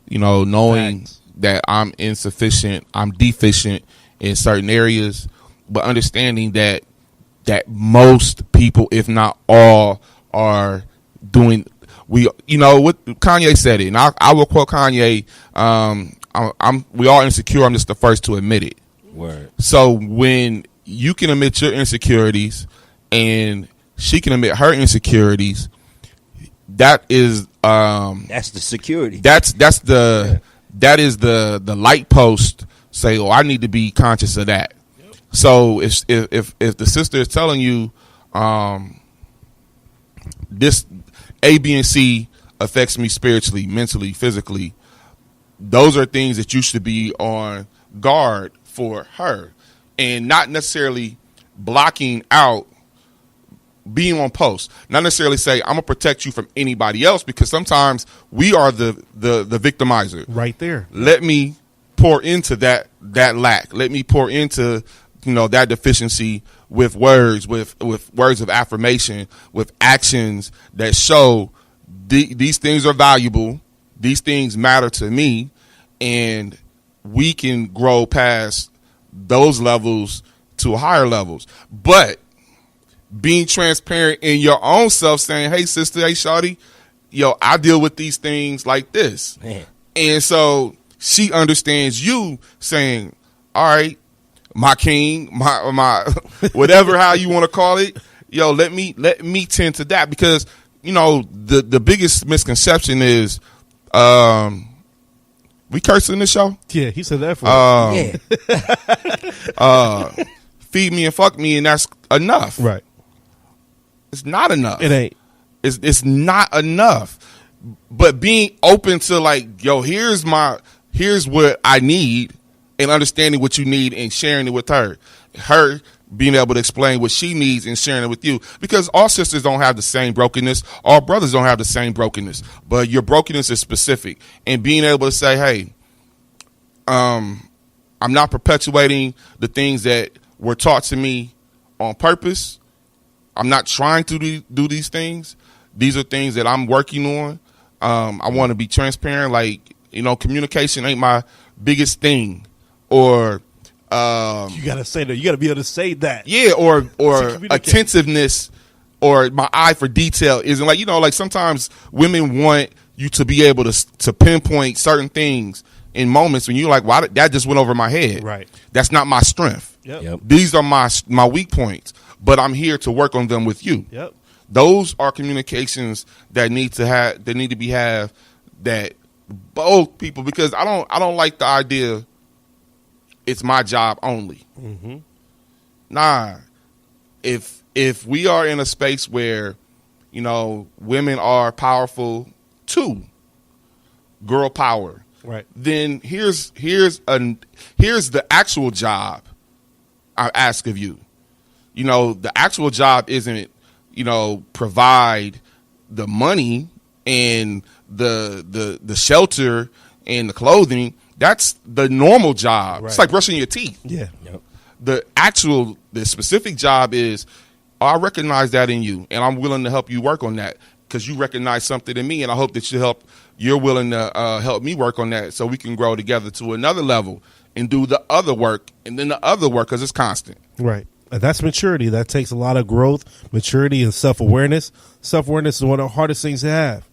You know, knowing that I'm insufficient, I'm deficient in certain areas, but understanding that most people, if not all, are doing. What Kanye said it, and I will quote Kanye. We all insecure. I'm just the first to admit it. Word. So when you can admit your insecurities, and she can admit her insecurities, that is that's the security. That is the light post. Say, oh, I need to be conscious of that. Yep. So if the sister is telling you this A, B, and C affects me spiritually, mentally, physically, those are things that you should be on guard for her, and not necessarily blocking out, being on post. Not necessarily say, I'm gonna protect you from anybody else, because sometimes we are the victimizer. Right there. Let me pour into that lack. Let me pour into that deficiency with words, with words of affirmation, with actions that show these things are valuable. These things matter to me, and we can grow past those levels to higher levels. But being transparent in your own self, saying, hey, sister, hey, shawty, I deal with these things like this. Man. And so she understands you saying, all right, my king, my whatever, how you want to call it, let me tend to that. Because, the biggest misconception is, we cursing in this show? Yeah, he said that for feed me and fuck me, and that's enough. Right. It's not enough. It ain't. It's not enough. But being open to like, here's what I need, and understanding what you need and sharing it with her. Her being able to explain what she needs and sharing it with you. Because all sisters don't have the same brokenness. All brothers don't have the same brokenness. But your brokenness is specific. And being able to say, hey, I'm not perpetuating the things that were taught to me on purpose. I'm not trying to do these things. These are things that I'm working on. I want to be transparent. Like, communication ain't my biggest thing. Or you gotta say that. You gotta be able to say that. Yeah, or attentiveness, or my eye for detail isn't like, like sometimes women want you to be able to pinpoint certain things in moments when you're like, "Why that just went over my head?" Right. That's not my strength. Yep. These are my weak points, but I'm here to work on them with you. Yep. Those are communications that need to be had that both people, because I don't like the idea it's my job only. Mm-hmm. Nah, if we are in a space where, you know, women are powerful too, girl power, right? Then here's the actual job I ask of you. You know, the actual job isn't, you know, provide the money and the shelter and the clothing. That's the normal job. Right. It's like brushing your teeth. Yeah. Yep. The specific job is, I recognize that in you, and I'm willing to help you work on that because you recognize something in me, and I hope that you're willing to help me work on that so we can grow together to another level and do the other work and then the other work, because it's constant. Right. And that's maturity. That takes a lot of growth, maturity, and self-awareness. Self-awareness is one of the hardest things to have.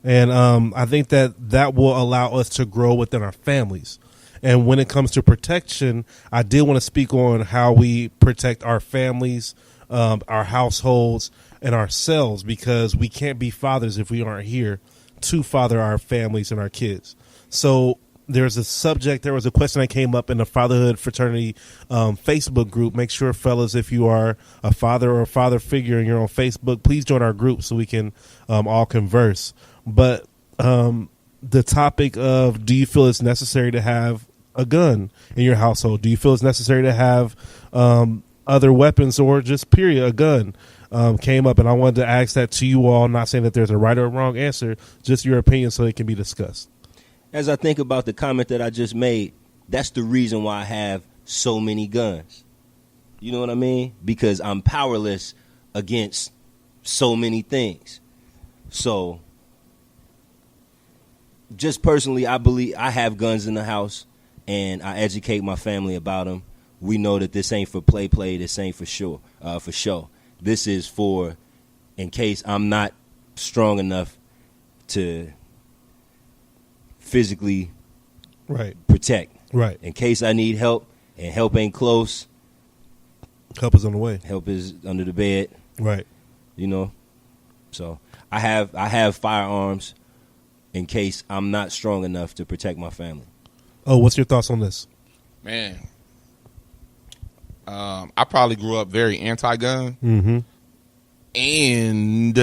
And I think that will allow us to grow within our families. And when it comes to protection, I did want to speak on how we protect our families, our households, and ourselves, because we can't be fathers if we aren't here to father our families and our kids. So there was a question that came up in the Fatherhood Fraternity Facebook group. Make sure, fellas, if you are a father or a father figure and you're on Facebook, please join our group so we can all converse. But the topic of, do you feel it's necessary to have a gun in your household? Do you feel it's necessary to have other weapons, or just period, a gun, came up. And I wanted to ask that to you all, not saying that there's a right or wrong answer, just your opinion so it can be discussed. As I think about the comment that I just made, that's the reason why I have so many guns. You know what I mean? Because I'm powerless against so many things. So just personally, I believe I have guns in the house, and I educate my family about them. We know that this ain't for play. This ain't for sure, for show. This is for, in case I'm not strong enough to physically protect. Right. In case I need help, and help ain't close. Help is on the way. Help is under the bed. Right. You know. So I have firearms in case I'm not strong enough to protect my family. Oh, what's your thoughts on this? Man, I probably grew up very anti-gun, and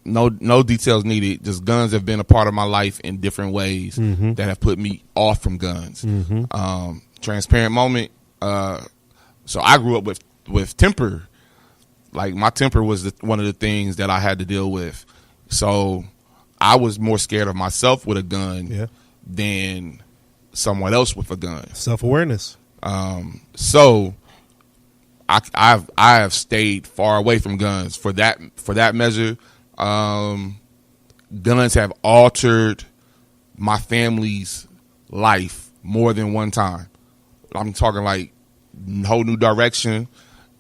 no details needed. Just guns have been a part of my life in different ways that have put me off from guns. Transparent moment. So I grew up with temper. Like, my temper was one of the things that I had to deal with. So I was more scared of myself with a gun than someone else with a gun. Self-awareness. So I have stayed far away from guns for that measure. Guns have altered my family's life more than one time. I'm talking like whole new direction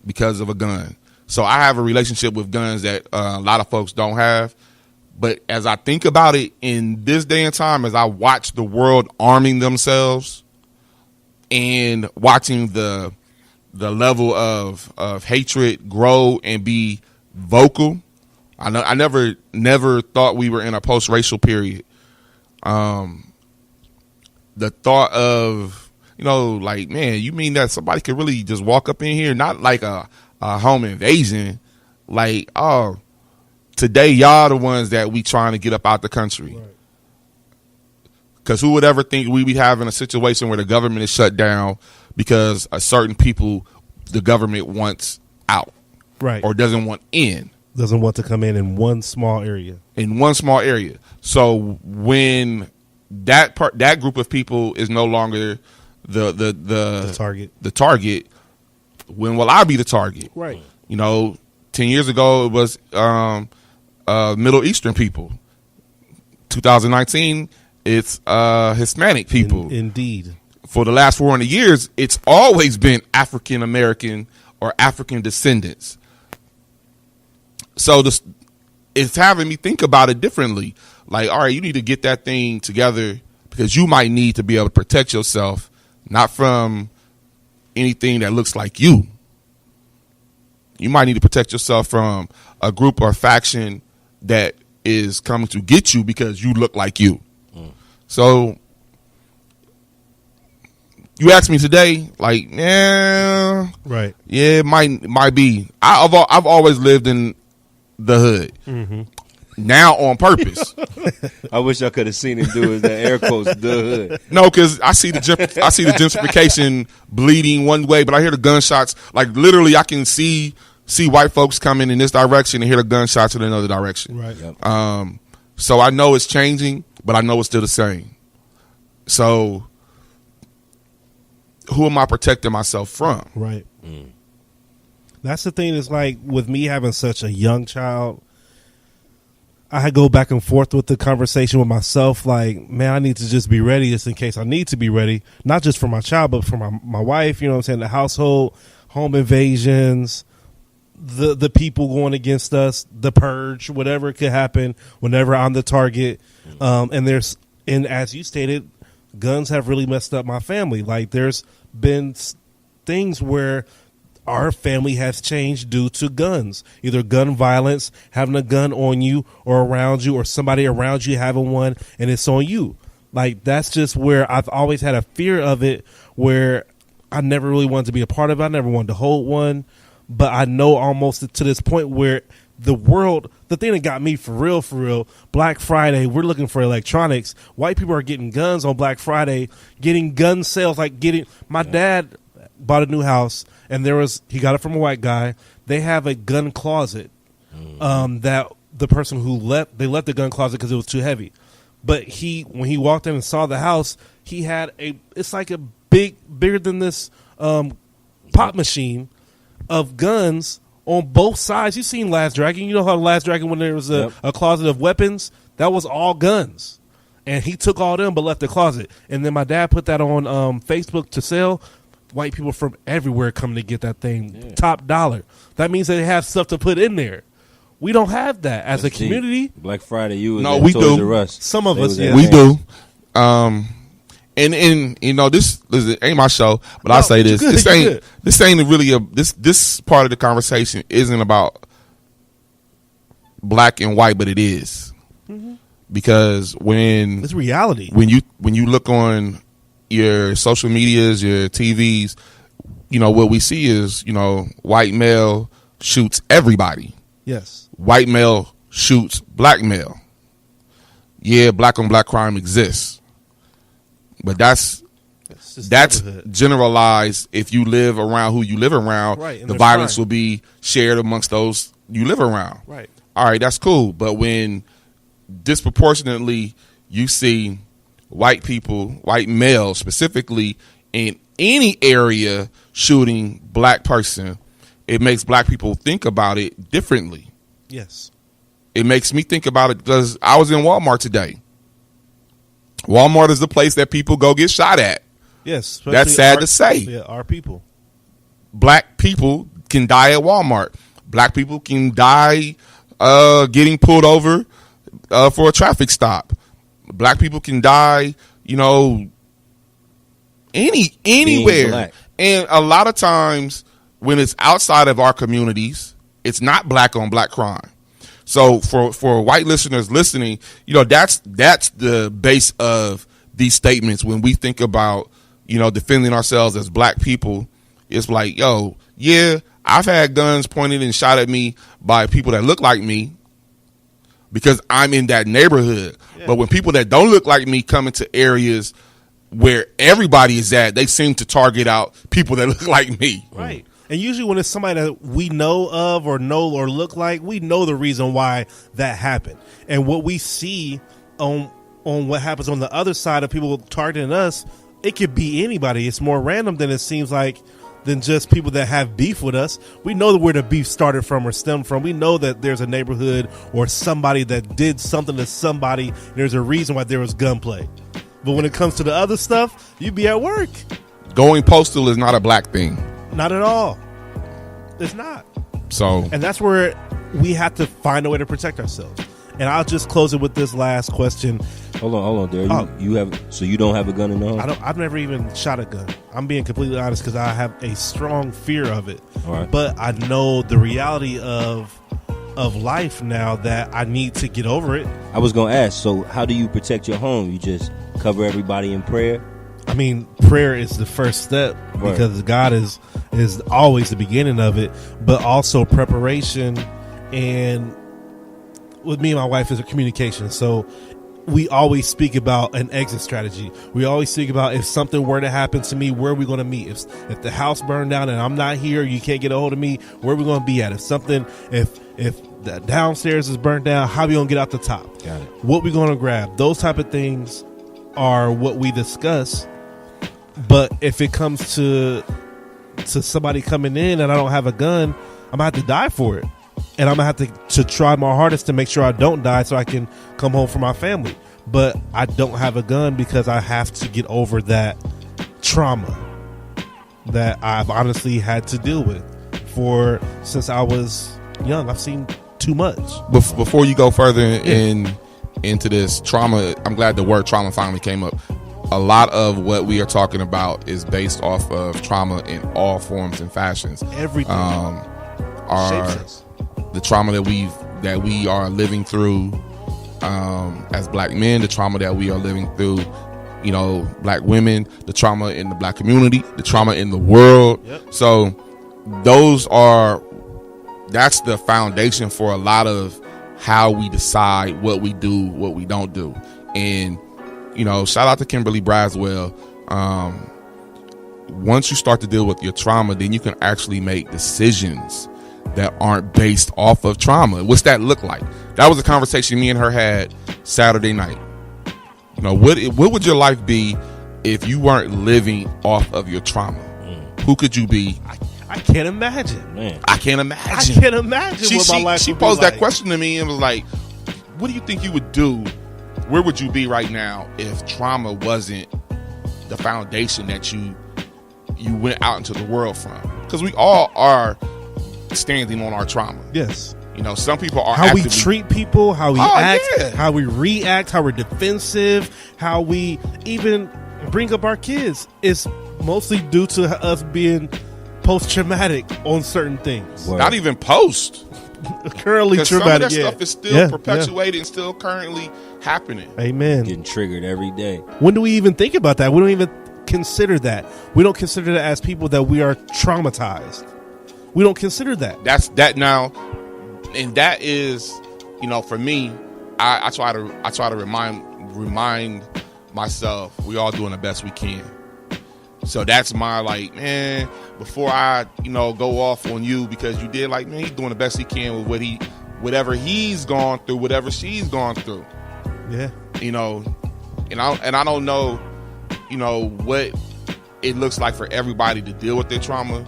because of a gun. So I have a relationship with guns that a lot of folks don't have. But as I think about it in this day and time, as I watch the world arming themselves and watching the level of hatred grow and be vocal, I never thought we were in a post-racial period. The thought of, like, man, you mean that somebody could really just walk up in here, not like a home invasion, like, oh, today y'all the ones that we trying to get up out the country. Because who would ever think we be having a situation where the government is shut down because a certain people the government wants out, or doesn't want in, doesn't want to come in one small area. So when that group of people is no longer the target, when will I be the target? Right. 10 years ago it was Middle Eastern people. 2019 it's Hispanic people. Indeed. For the last 400 years, it's always been African American or African descendants. So it's having me think about it differently. Like, all right, you need to get that thing together because you might need to be able to protect yourself, not from anything that looks like you. You might need to protect yourself from a group or faction that is coming to get you because you look like you. So you asked me today, like, yeah, right, yeah, it might be. I've always lived in the hood. Mm-hmm. Now on purpose. I wish I could have seen him do the air quotes, the hood. No, because I see the gentrification bleeding one way, but I hear the gunshots. Like literally, I can see white folks coming in this direction and hear the gunshots in another direction. Right. Yep. So I know it's changing, but I know it's still the same. So who am I protecting myself from? Right. That's the thing. Is like with me having such a young child, I go back and forth with the conversation with myself. Like, man, I need to just be ready just in case I need to be ready. Not just for my child, but for my wife, you know what I'm saying? The household, home invasions, the people going against us, the purge, whatever could happen whenever I'm the target. And as you stated, guns have really messed up my family. Like there's been things where our family has changed due to guns, either gun violence, having a gun on you or around you, or somebody around you having one and it's on you. Like that's just where I've always had a fear of it, where I never really wanted to be a part of it. I never wanted to hold one, but I know almost to this point where the thing that got me for real, Black Friday, we're looking for electronics. White people are getting guns on Black Friday, getting gun sales, my dad bought a new house and he got it from a white guy. They have a gun closet that the person who left the gun closet because it was too heavy. But when he walked in and saw the house, he had it's like a bigger than this pop machine of guns on both sides. You've seen Last Dragon. You know how Last Dragon, when there was a closet of weapons, that was all guns. And he took all them but left the closet. And then my dad put that on Facebook to sell. White people from everywhere coming to get that thing top dollar. That means they have stuff to put in there. We don't have that as a community. Black Friday, we do. Some of us, yeah. We do. And you know, this ain't my show, but I'll say this. This ain't really this part of the conversation isn't about black and white, but it is. Mm-hmm. Because when it's reality. When you look on your social medias, your TVs, you know, what we see is, you know, white male shoots everybody. Yes. White male shoots black male. Yeah, black on black crime exists. But that's generalized. If you live around who you live around, right, the violence will be shared amongst those you live around. Right. All right, that's cool. But when disproportionately you see white people, white males specifically, in any area shooting black person, it makes black people think about it differently. Yes. It makes me think about it because I was in Walmart today. Walmart is the place that people go get shot at. Yes. That's sad to say. Yeah, our people. Black people can die at Walmart. Black people can die getting pulled over for a traffic stop. Black people can die, you know, anywhere. And a lot of times when it's outside of our communities, it's not black on black crime. So for white listeners listening, you know, that's the base of these statements. When we think about, you know, defending ourselves as black people, it's like, yo, yeah, I've had guns pointed and shot at me by people that look like me because I'm in that neighborhood. Yeah. But when people that don't look like me come into areas where everybody is at, they seem to target out people that look like me. Right. And usually when it's somebody that we know of or look like, we know the reason why that happened. And what we see on what happens on the other side of people targeting us, it could be anybody. It's more random than it seems like, than just people that have beef with us. We know where the beef started from or stemmed from. We know that there's a neighborhood or somebody that did something to somebody. There's a reason why there was gunplay. But when it comes to the other stuff, you be at work. Going postal is not a black thing. Not at all. It's not. So, and that's where we have to find a way to protect ourselves. And I'll just close it with this last question. Hold on, there. You have, so you don't have a gun in the home? I've never even shot a gun. I'm being completely honest because I have a strong fear of it. All right. But I know the reality of life now that I need to get over it. I was gonna ask. So how do you protect your home? You just cover everybody in prayer? I mean, prayer is the first step because God is always the beginning of it, but also preparation, and with me and my wife is a communication. So we always speak about an exit strategy. We always speak about if something were to happen to me, where are we going to meet? If the house burned down and I'm not here, you can't get a hold of me, where are we going to be at? If the downstairs is burnt down, how are we going to get out the top? Got it. What we going to grab? Those type of things are what we discuss. But if it comes to somebody coming in and I don't have a gun, I'm going to have to die for it. And I'm going to have to try my hardest to make sure I don't die so I can come home for my family. But I don't have a gun because I have to get over that trauma that I've honestly had to deal with since I was young. I've seen too much. Before you go further into this trauma, I'm glad the word trauma finally came up. A lot of what we are talking about is based off of trauma in all forms and fashions. Everything. The trauma that we are living through as black men, the trauma that we are living through, black women, the trauma in the black community, the trauma in the world. Yep. So that's the foundation for a lot of how we decide what we do, what we don't do. And shout out to Kimberly Braswell. Once you start to deal with your trauma, then you can actually make decisions that aren't based off of trauma. What's that look like? That was a conversation me and her had Saturday night. What would your life be if you weren't living off of your trauma? Who could you be? I can't imagine. Man. I can't imagine. I can't imagine what my life She would posed be like. that question to me and was like, what do you think you would do? Where would you be right now if trauma wasn't the foundation that you went out into the world from? Because we all are standing on our trauma. Yes. Some people are how we treat people, how we act, yeah. how we react, how we're defensive, how we even bring up our kids is mostly due to us being post-traumatic on certain things. Word. Not even post. Currently traumatic. Some of that stuff is still perpetuated and still currently happening. Amen. Getting triggered every day. When do we even think about that? We don't even consider that. We don't consider that as people that we are traumatized. We don't consider that. That's that now, and that is, for me, I try to remind myself we all doing the best we can. So that's my before I go off on you because you did he's doing the best he can with whatever he's gone through, whatever she's gone through. Yeah. And I don't know, what it looks like for everybody to deal with their trauma.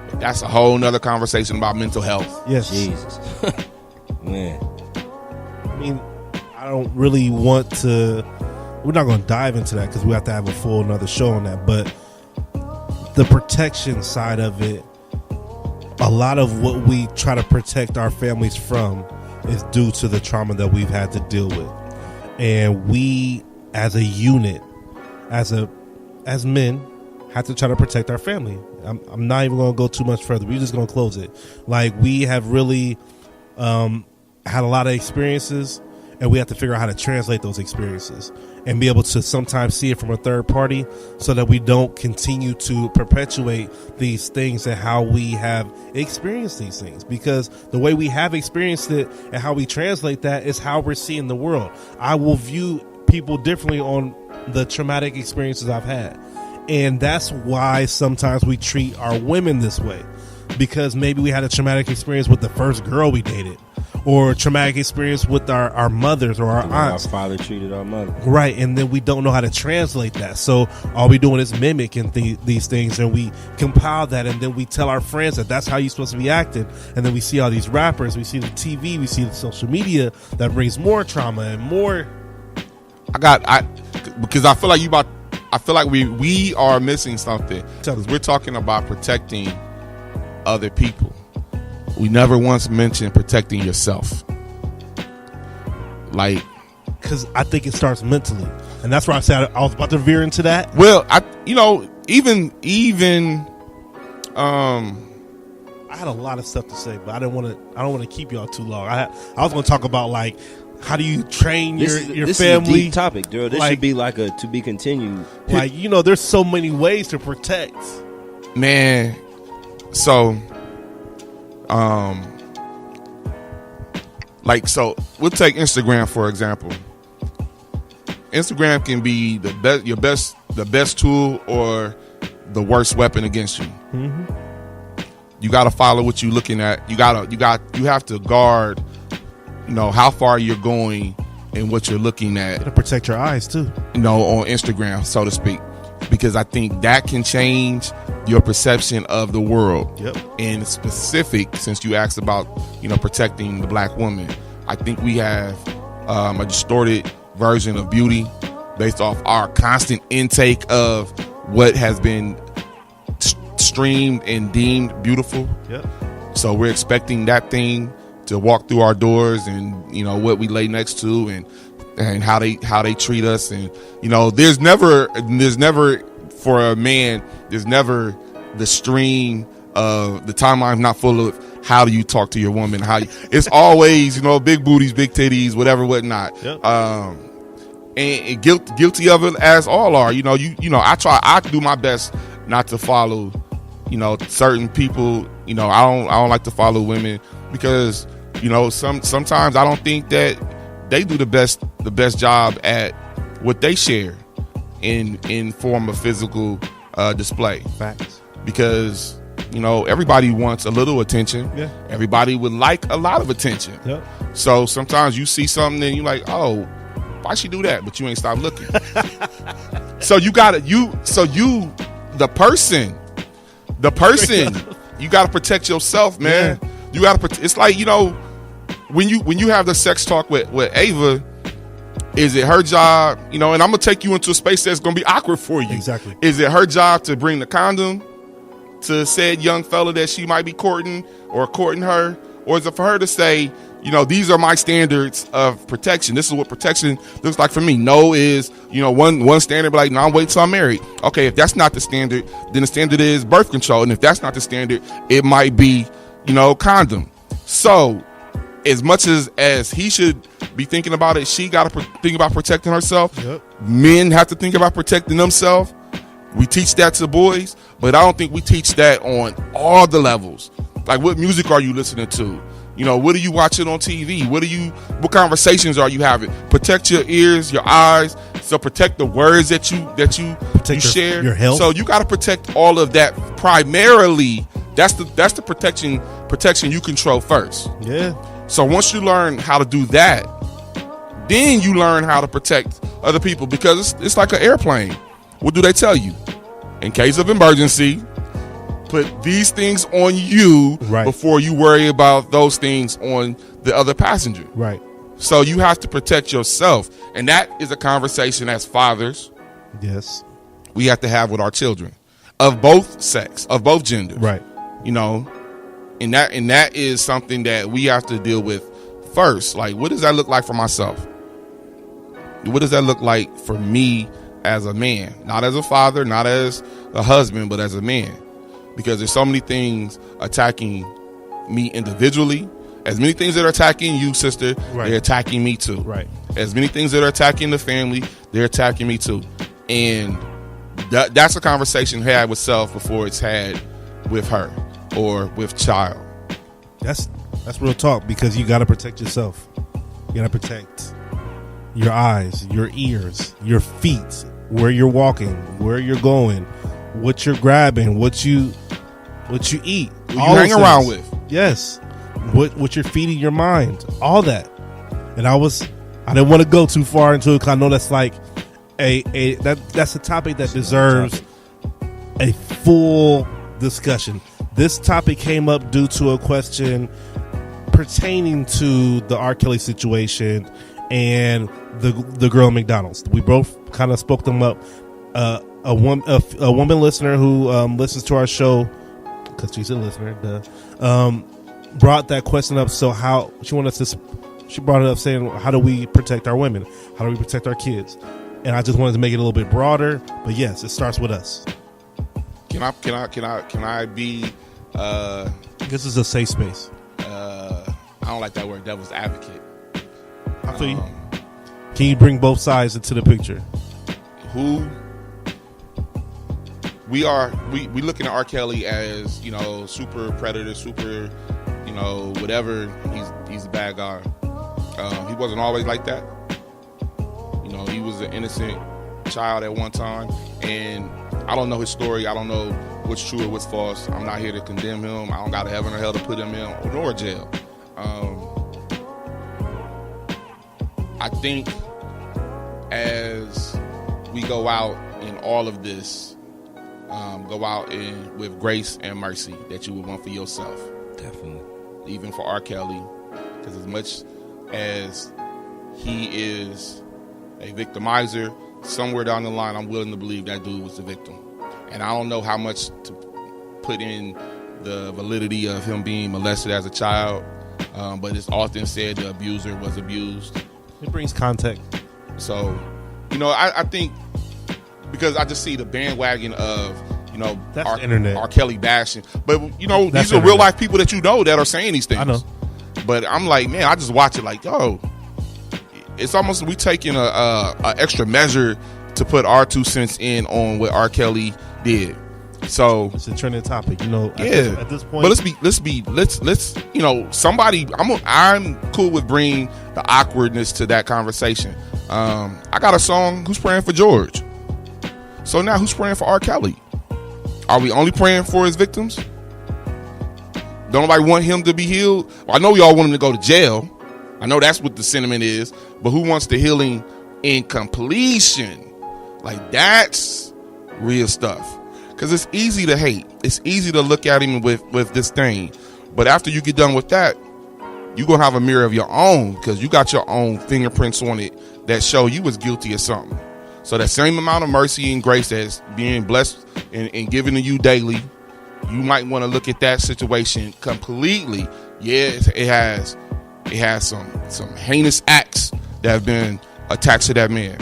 But that's a whole nother conversation about mental health. Yes. Jesus. Man. I mean, I don't really want to. We're not going to dive into that because we have to have a full another show on that. But the protection side of it, a lot of what we try to protect our families from is due to the trauma that we've had to deal with. And we, as a unit, as men, have to try to protect our family. I'm not even going to go too much further. We're just going to close it. We have really had a lot of experiences, and we have to figure out how to translate those experiences and be able to sometimes see it from a third party so that we don't continue to perpetuate these things and how we have experienced these things. Because the way we have experienced it and how we translate that is how we're seeing the world. I will view people differently on the traumatic experiences I've had. And that's why sometimes we treat our women this way. Because maybe we had a traumatic experience with the first girl we dated, or a traumatic experience with our mothers or our aunts. Our father treated our mother. Right, and then we don't know how to translate that. So all we doing is mimicking these things, and we compile that, and then we tell our friends that that's how you're supposed to be acting. And then we see all these rappers, we see the TV, we see the social media that brings more trauma and more. Because I feel like we are missing something. Because we're talking about protecting other people. We never once mentioned protecting yourself. because I think it starts mentally, and that's where I said I was about to veer into that. Well, even I had a lot of stuff to say, but I don't want to keep y'all too long. I was going to talk about like how do you train your family. This is a deep topic, dude. This should be like a to be continued. Like, there's so many ways to protect. Man, so we'll take Instagram for example. Instagram can be the best tool or the worst weapon against you. Mm-hmm. You got to follow what you're looking at. You have to guard, how far you're going and what you're looking at. To protect your eyes too. On Instagram, so to speak, because I think that can change your perception of the world. Yep. And specific, since you asked about, protecting the black woman, I think we have a distorted version of beauty based off our constant intake of what has been streamed and deemed beautiful. Yep. So we're expecting that thing to walk through our doors, and what we lay next to, and how they treat us, and there's never for a man, there's never the stream of the timeline's not full of how do you talk to your woman, it's always big booties, big titties, whatnot. Yep. And guilty of it as all are. I do my best not to follow certain people. I don't like to follow women because sometimes I don't think that they do the best job at what they share in form of physical display. Facts. Because everybody wants a little attention. Yeah. Everybody would like a lot of attention. Yep. So sometimes you see something and you're like, oh, why she do that? But you ain't stop looking. So the person, you got to protect yourself, man. Yeah. You got to it's like, when you have the sex talk with Ava, is it her job, and I'm going to take you into a space that's going to be awkward for you. Exactly. Is it her job to bring the condom to said young fella that she might be courting or courting her? Or is it for her to say, these are my standards of protection. This is what protection looks like for me. No is, one standard, but like, no, I'm waiting till I'm married. Okay, if that's not the standard, then the standard is birth control. And if that's not the standard, it might be, condom. So as much as he should be thinking about it, she got to think about protecting herself. Yep. Men have to think about protecting themselves. We teach that to boys, but I don't think we teach that on all the levels. Like, what music are you listening to? What are you watching on TV? What conversations are you having? Protect your ears, your eyes. So protect the words that you share. Your health. So you got to protect all of that primarily. That's the protection you control first. Yeah. So once you learn how to do that, then you learn how to protect other people, because it's like an airplane. What do they tell you? In case of emergency, put these things on you before you worry about those things on the other passenger. Right. So you have to protect yourself. And that is a conversation as fathers. Yes. We have to have with our children of both sex, of both genders. Right. And that is something that we have to deal with first. Like, what does that look like for myself? What does that look like for me as a man? Not as a father, not as a husband, but as a man. Because there's so many things attacking me individually. As many things that are attacking you, sister, they're attacking me too. Right. As many things that are attacking the family, they're attacking me too. And that's a conversation had with self before it's had with her or with child. That's real talk, because you got to protect yourself. You got to protect your eyes, your ears, your feet, where you're walking, where you're going, what you're grabbing, what you eat, who you hang around with. Yes, what you're feeding your mind, all that. And I didn't want to go too far into it, because I know that's like that's a topic that deserves a full discussion. This topic came up due to a question pertaining to the R. Kelly situation and the girl at McDonald's. We both kind of spoke them up. A woman listener who listens to our show, because she's a listener, brought that question up. So how she wanted us to She brought it up saying, how do we protect our women? How do we protect our kids? And I just wanted to make it a little bit broader. But yes, it starts with us. Can I be? This is a safe space. I don't like that word, devil's advocate. I feel you. Can you bring both sides into the picture? We looking at R. Kelly as, super predator, super, whatever. He's a bad guy. He wasn't always like that. He was an innocent child at one time, and I don't know his story. I don't know what's true or what's false. I'm not here to condemn him. I don't got a heaven or hell to put him in, nor jail. I think as we go out in all of this, go out with grace and mercy that you would want for yourself. Definitely. Even for R. Kelly, because as much as he is a victimizer, somewhere down the line, I'm willing to believe that dude was the victim. And I don't know how much to put in the validity of him being molested as a child, but it's often said the abuser was abused. It brings context. So, I think, because I just see the bandwagon of, that's internet. R. Kelly bashing. But, these are real life people that that are saying these things. I know. But I'm like, man, I just watch it like, it's almost we taking a extra measure to put our 2 cents in on what R. Kelly did. So it's a trending topic, At this point, but let's somebody. I'm cool with bringing the awkwardness to that conversation. I got a song. Who's praying for George? So now, who's praying for R. Kelly? Are we only praying for his victims? Don't nobody want him to be healed? Well, I know we all want him to go to jail. I know that's what the sentiment is. But who wants the healing in completion? Like, that's real stuff. Because it's easy to hate. It's easy to look at him with this thing. But after you get done with that, you're going to have a mirror of your own, because you got your own fingerprints on it that show you was guilty of something. So that same amount of mercy and grace that's being blessed and given to you daily, you might want to look at that situation completely. Yeah, it has some heinous acts that have been attached to that man.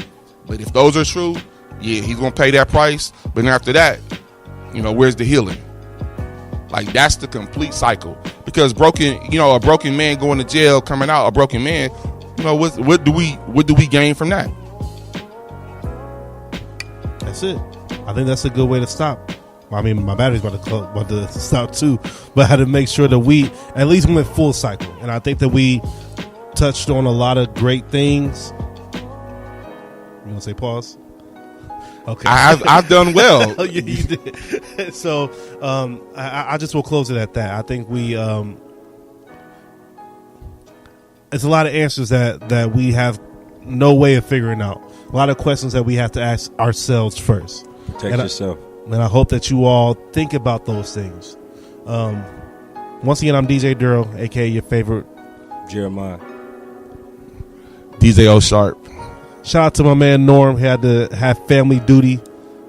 But if those are true, yeah, he's going to pay that price. But then after that, where's the healing? Like, that's the complete cycle. Because a broken man going to jail, coming out a broken man, what do we gain from that? That's it. I think that's a good way to stop. I mean, my battery's about to stop too, but I had to make sure that we at least went full cycle. And I think that we touched on a lot of great things. You want to say pause? Okay. I've done well. Yeah, you did. So I just will close it at that. I think we it's a lot of answers that we have no way of figuring out. A lot of questions that we have to ask ourselves first. Protect yourself. And I hope that you all think about those things. Once again, I'm DJ Duro, a.k.a. your favorite Jeremiah. DJ O Sharp. Shout out to my man Norm. He had to have family duty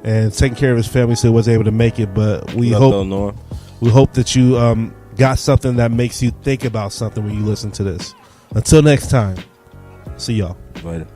and taking care of his family, so he wasn't able to make it. But we hope that you got something that makes you think about something when you listen to this. Until next time, see y'all. Later.